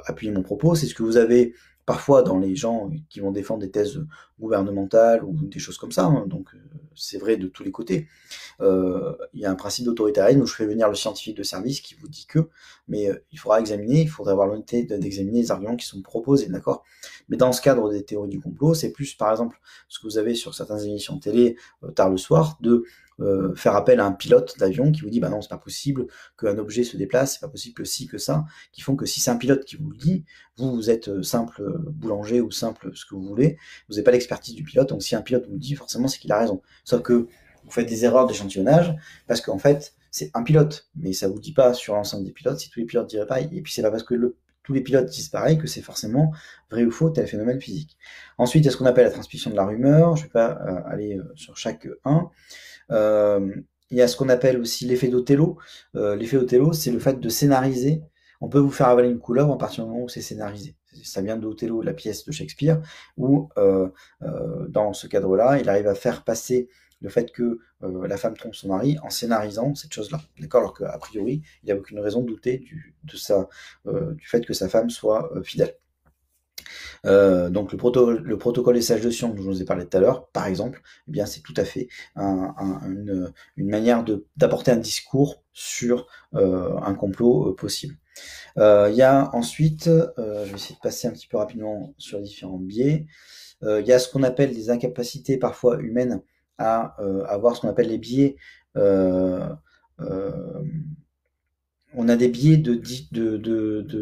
appuyer mon propos. C'est ce que vous avez parfois dans les gens qui vont défendre des thèses gouvernementales ou des choses comme ça, hein. Donc c'est vrai de tous les côtés. Il y a un principe d'autoritarisme où je fais venir le scientifique de service qui vous dit que, mais il faudra examiner, il faudra avoir l'honnêteté d'examiner les arguments qui sont proposés, d'accord? Mais dans ce cadre des théories du complot, c'est plus, par exemple, ce que vous avez sur certaines émissions de télé tard le soir, de faire appel à un pilote d'avion qui vous dit bah non c'est pas possible qu'un objet se déplace, c'est pas possible que ci que ça, qui font que si c'est un pilote qui vous le dit, vous êtes simple boulanger ou simple ce que vous voulez, vous n'avez pas l'expertise du pilote, donc si un pilote vous le dit forcément c'est qu'il a raison. Sauf que vous faites des erreurs d'échantillonnage parce qu'en fait c'est un pilote, mais ça vous dit pas sur l'ensemble des pilotes si tous les pilotes diraient pareil, et puis c'est pas parce que tous les pilotes disent pareil que c'est forcément vrai ou faux tel phénomène physique. Ensuite, il y a ce qu'on appelle la transmission de la rumeur, je ne vais pas aller sur chaque un. Il y a ce qu'on appelle aussi l'effet d'Othello. L'effet d'Othello, c'est le fait de scénariser. On peut vous faire avaler une couleur à partir du moment où c'est scénarisé. Ça vient d'Othello, la pièce de Shakespeare, où dans ce cadre-là, il arrive à faire passer le fait que la femme trompe son mari en scénarisant cette chose-là. D'accord? Alors qu'a priori, il n'y a aucune raison de douter du fait que sa femme soit fidèle. Donc le protocole des sages de Sion dont je vous ai parlé tout à l'heure, par exemple, eh bien c'est tout à fait une manière d'apporter un discours sur un complot possible. Il y a ensuite, je vais essayer de passer un petit peu rapidement sur différents biais. Il y a ce qu'on appelle des incapacités parfois humaines à avoir ce qu'on appelle les biais. On a des biais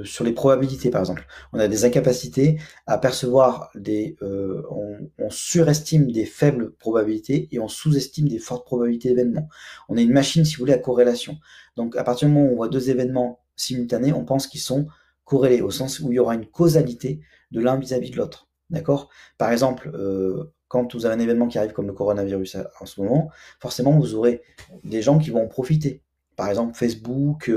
sur les probabilités, par exemple. On a des incapacités à percevoir on surestime des faibles probabilités et on sous-estime des fortes probabilités d'événements. On est une machine, si vous voulez, à corrélation. Donc, à partir du moment où on voit deux événements simultanés, on pense qu'ils sont corrélés, au sens où il y aura une causalité de l'un vis-à-vis de l'autre. D'accord? Par exemple, quand vous avez un événement qui arrive comme le coronavirus en ce moment, forcément, vous aurez des gens qui vont en profiter. Par exemple, Facebook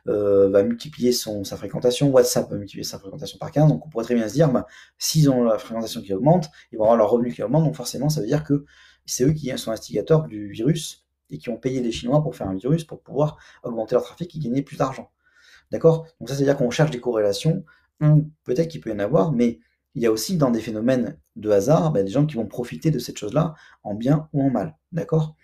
va multiplier sa fréquentation, WhatsApp va multiplier sa fréquentation par 15, donc on pourrait très bien se dire, bah, s'ils ont la fréquentation qui augmente, ils vont avoir leur revenu qui augmente, donc forcément ça veut dire que c'est eux qui sont instigateurs du virus et qui ont payé les Chinois pour faire un virus pour pouvoir augmenter leur trafic et gagner plus d'argent. D'accord? Donc ça veut dire qu'on cherche des corrélations, ou peut-être qu'il peut y en avoir, mais il y a aussi dans des phénomènes de hasard, des gens qui vont profiter de cette chose-là en bien ou en mal. D'accord?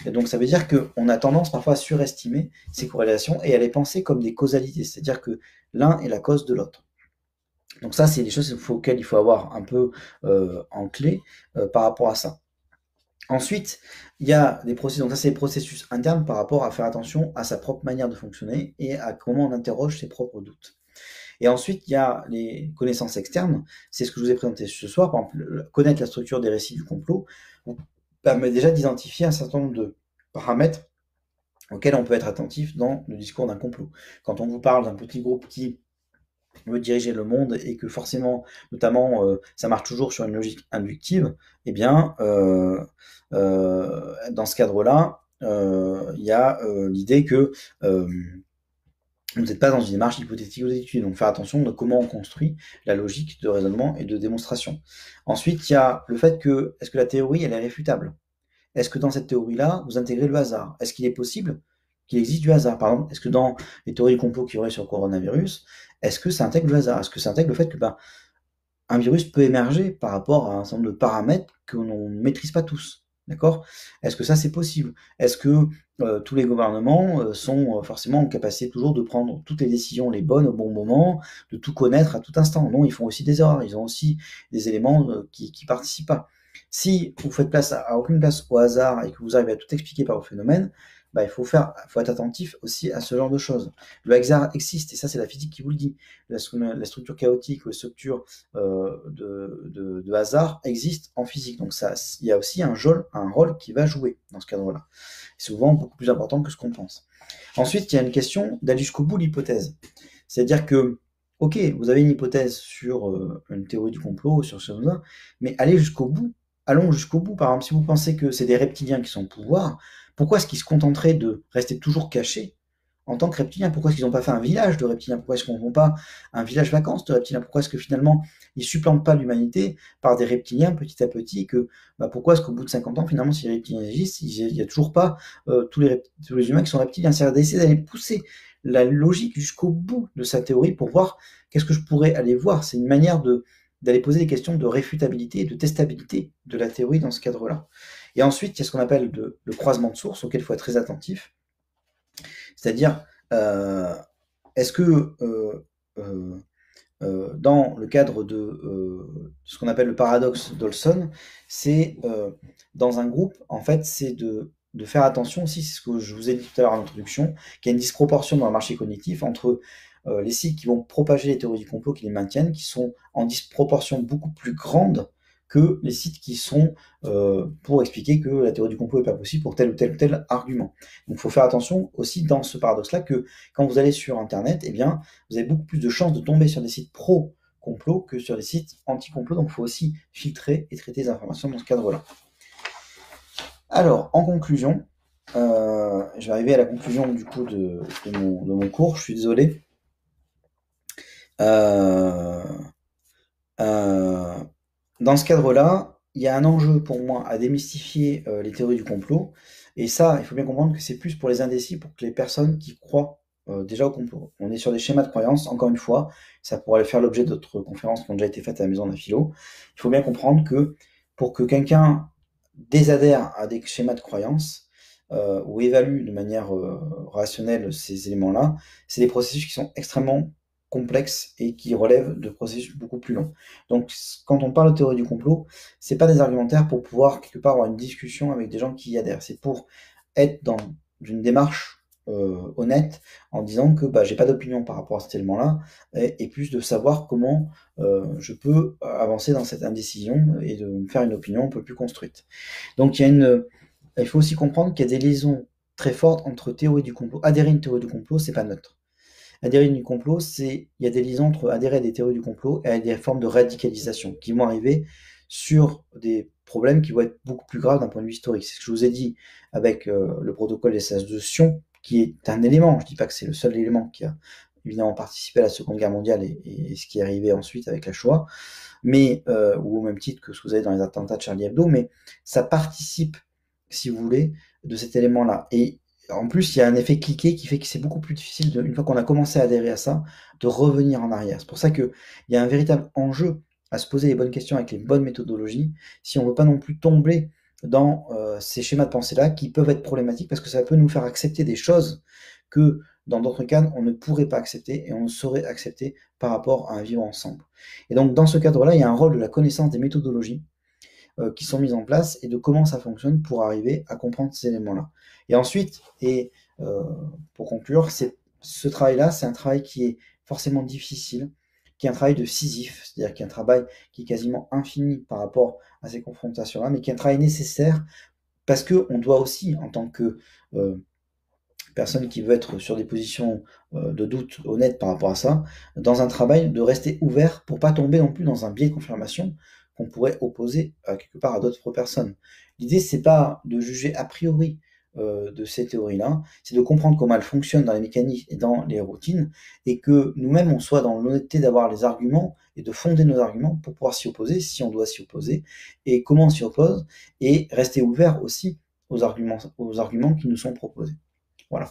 Et donc ça veut dire qu'on a tendance parfois à surestimer ces corrélations et à les penser comme des causalités, c'est-à-dire que l'un est la cause de l'autre. Donc ça, c'est des choses auxquelles il faut avoir un peu en clé par rapport à ça. Ensuite, il y a des processus, donc ça c'est des processus internes par rapport à faire attention à sa propre manière de fonctionner et à comment on interroge ses propres doutes. Et ensuite, il y a les connaissances externes, c'est ce que je vous ai présenté ce soir, par exemple, connaître la structure des récits du complot, vous permet déjà d'identifier un certain nombre de paramètres auxquels on peut être attentif dans le discours d'un complot. Quand on vous parle d'un petit groupe qui veut diriger le monde et que forcément, notamment, ça marche toujours sur une logique inductive, eh bien, dans ce cadre-là, il y a l'idée que vous n'êtes pas dans une démarche hypothétique ou d'étude, donc faire attention de comment on construit la logique de raisonnement et de démonstration. Ensuite, il y a le fait que, est-ce que la théorie, elle est réfutable? Est-ce que dans cette théorie-là, vous intégrez le hasard? Est-ce qu'il est possible qu'il existe du hasard? Par exemple, est-ce que dans les théories du complot qu'il y aurait sur le coronavirus, est-ce que ça intègre le hasard? Est-ce que ça intègre le fait que un virus peut émerger par rapport à un certain nombre de paramètres que l'on ne maîtrise pas tous? D'accord? Est-ce que ça, c'est possible? Est-ce que tous les gouvernements sont forcément en capacité toujours de prendre toutes les décisions les bonnes au bon moment, de tout connaître à tout instant? Non, ils font aussi des erreurs, ils ont aussi des éléments qui participent pas. Si vous faites place à aucune place au hasard et que vous arrivez à tout expliquer par vos phénomènes, il faut être attentif aussi à ce genre de choses. Le hasard existe, et ça c'est la physique qui vous le dit. La structure chaotique ou la structure de hasard existe en physique. Donc il y a aussi un rôle qui va jouer dans ce cadre-là. C'est souvent beaucoup plus important que ce qu'on pense. Ensuite, il y a une question d'aller jusqu'au bout de l'hypothèse. C'est-à-dire que, ok, vous avez une hypothèse sur une théorie du complot, sur ce chose-là, mais allez jusqu'au bout. Allons jusqu'au bout. Par exemple, si vous pensez que c'est des reptiliens qui sont au pouvoir, pourquoi est-ce qu'ils se contenteraient de rester toujours cachés en tant que reptiliens? Pourquoi est-ce qu'ils n'ont pas fait un village de reptiliens? Pourquoi est-ce qu'on ne font pas un village vacances de reptiliens? Pourquoi est-ce que finalement ils supplantent pas l'humanité par des reptiliens petit à petit? Pourquoi est-ce qu'au bout de 50 ans, finalement, si les reptiliens existent, il n'y a toujours pas tous les humains qui sont reptiliens? C'est d'essayer d'aller pousser la logique jusqu'au bout de sa théorie pour voir qu'est-ce que je pourrais aller voir. C'est une manière d'aller poser des questions de réfutabilité et de testabilité de la théorie dans ce cadre-là. Et ensuite, il y a ce qu'on appelle le croisement de sources, auquel il faut être très attentif. C'est-à-dire, est-ce que dans le cadre de ce qu'on appelle le paradoxe d'Olson, c'est dans un groupe, en fait, c'est de faire attention aussi, c'est ce que je vous ai dit tout à l'heure en introduction, qu'il y a une disproportion dans le marché cognitif entre les sites qui vont propager les théories du complot, qui les maintiennent, qui sont en disproportion beaucoup plus grande que les sites qui sont pour expliquer que la théorie du complot n'est pas possible pour tel ou tel argument. Donc il faut faire attention aussi dans ce paradoxe-là que quand vous allez sur Internet, eh bien, vous avez beaucoup plus de chances de tomber sur des sites pro-complot que sur des sites anti-complot. Donc il faut aussi filtrer et traiter les informations dans ce cadre-là. Alors, en conclusion, je vais arriver à la conclusion du coup de mon cours, je suis désolé. Dans ce cadre-là, il y a un enjeu pour moi à démystifier les théories du complot. Et ça, il faut bien comprendre que c'est plus pour les indécis, pour que les personnes qui croient déjà au complot. On est sur des schémas de croyance, encore une fois, ça pourrait faire l'objet d'autres conférences qui ont déjà été faites à la maison de la philo. Il faut bien comprendre que pour que quelqu'un désadhère à des schémas de croyance ou évalue de manière rationnelle ces éléments-là, c'est des processus qui sont extrêmement complexes et qui relèvent de processus beaucoup plus longs. Donc, quand on parle de théorie du complot, c'est pas des argumentaires pour pouvoir quelque part avoir une discussion avec des gens qui y adhèrent. C'est pour être dans une démarche honnête en disant que j'ai pas d'opinion par rapport à cet élément-là et plus de savoir comment je peux avancer dans cette indécision et de me faire une opinion un peu plus construite. Donc, il faut aussi comprendre qu'il y a des liaisons très fortes entre théorie du complot. Adhérer à une théorie du complot, c'est pas neutre. Adhérer à une complot, il y a des liaisons entre adhérer à des théories du complot et à des formes de radicalisation qui vont arriver sur des problèmes qui vont être beaucoup plus graves d'un point de vue historique. C'est ce que je vous ai dit avec le protocole des sages de Sion, qui est un élément, je ne dis pas que c'est le seul élément qui a évidemment participé à la Seconde Guerre mondiale et ce qui est arrivé ensuite avec la Shoah, mais, ou au même titre que ce que vous avez dans les attentats de Charlie Hebdo, mais ça participe, si vous voulez, de cet élément-là. Et en plus, il y a un effet cliquet qui fait que c'est beaucoup plus difficile, une fois qu'on a commencé à adhérer à ça, de revenir en arrière. C'est pour ça qu'il y a un véritable enjeu à se poser les bonnes questions avec les bonnes méthodologies, si on ne veut pas non plus tomber dans ces schémas de pensée-là qui peuvent être problématiques parce que ça peut nous faire accepter des choses que dans d'autres cas, on ne pourrait pas accepter et on ne saurait accepter par rapport à un vivre ensemble. Et donc, dans ce cadre-là, il y a un rôle de la connaissance des méthodologies qui sont mises en place et de comment ça fonctionne pour arriver à comprendre ces éléments-là. Et ensuite, pour conclure, ce travail-là, c'est un travail qui est forcément difficile, qui est un travail de Sisyphe, c'est-à-dire qui est un travail qui est quasiment infini par rapport à ces confrontations-là, mais qui est un travail nécessaire parce qu'on doit aussi, en tant que personne qui veut être sur des positions de doute honnêtes par rapport à ça, dans un travail, de rester ouvert pour pas tomber non plus dans un biais de confirmation qu'on pourrait opposer quelque part à d'autres personnes. L'idée, c'est pas de juger a priori de ces théories-là, c'est de comprendre comment elles fonctionnent dans les mécaniques et dans les routines, et que nous-mêmes, on soit dans l'honnêteté d'avoir les arguments et de fonder nos arguments pour pouvoir s'y opposer, si on doit s'y opposer, et comment on s'y oppose, et rester ouvert aussi aux arguments qui nous sont proposés. Voilà.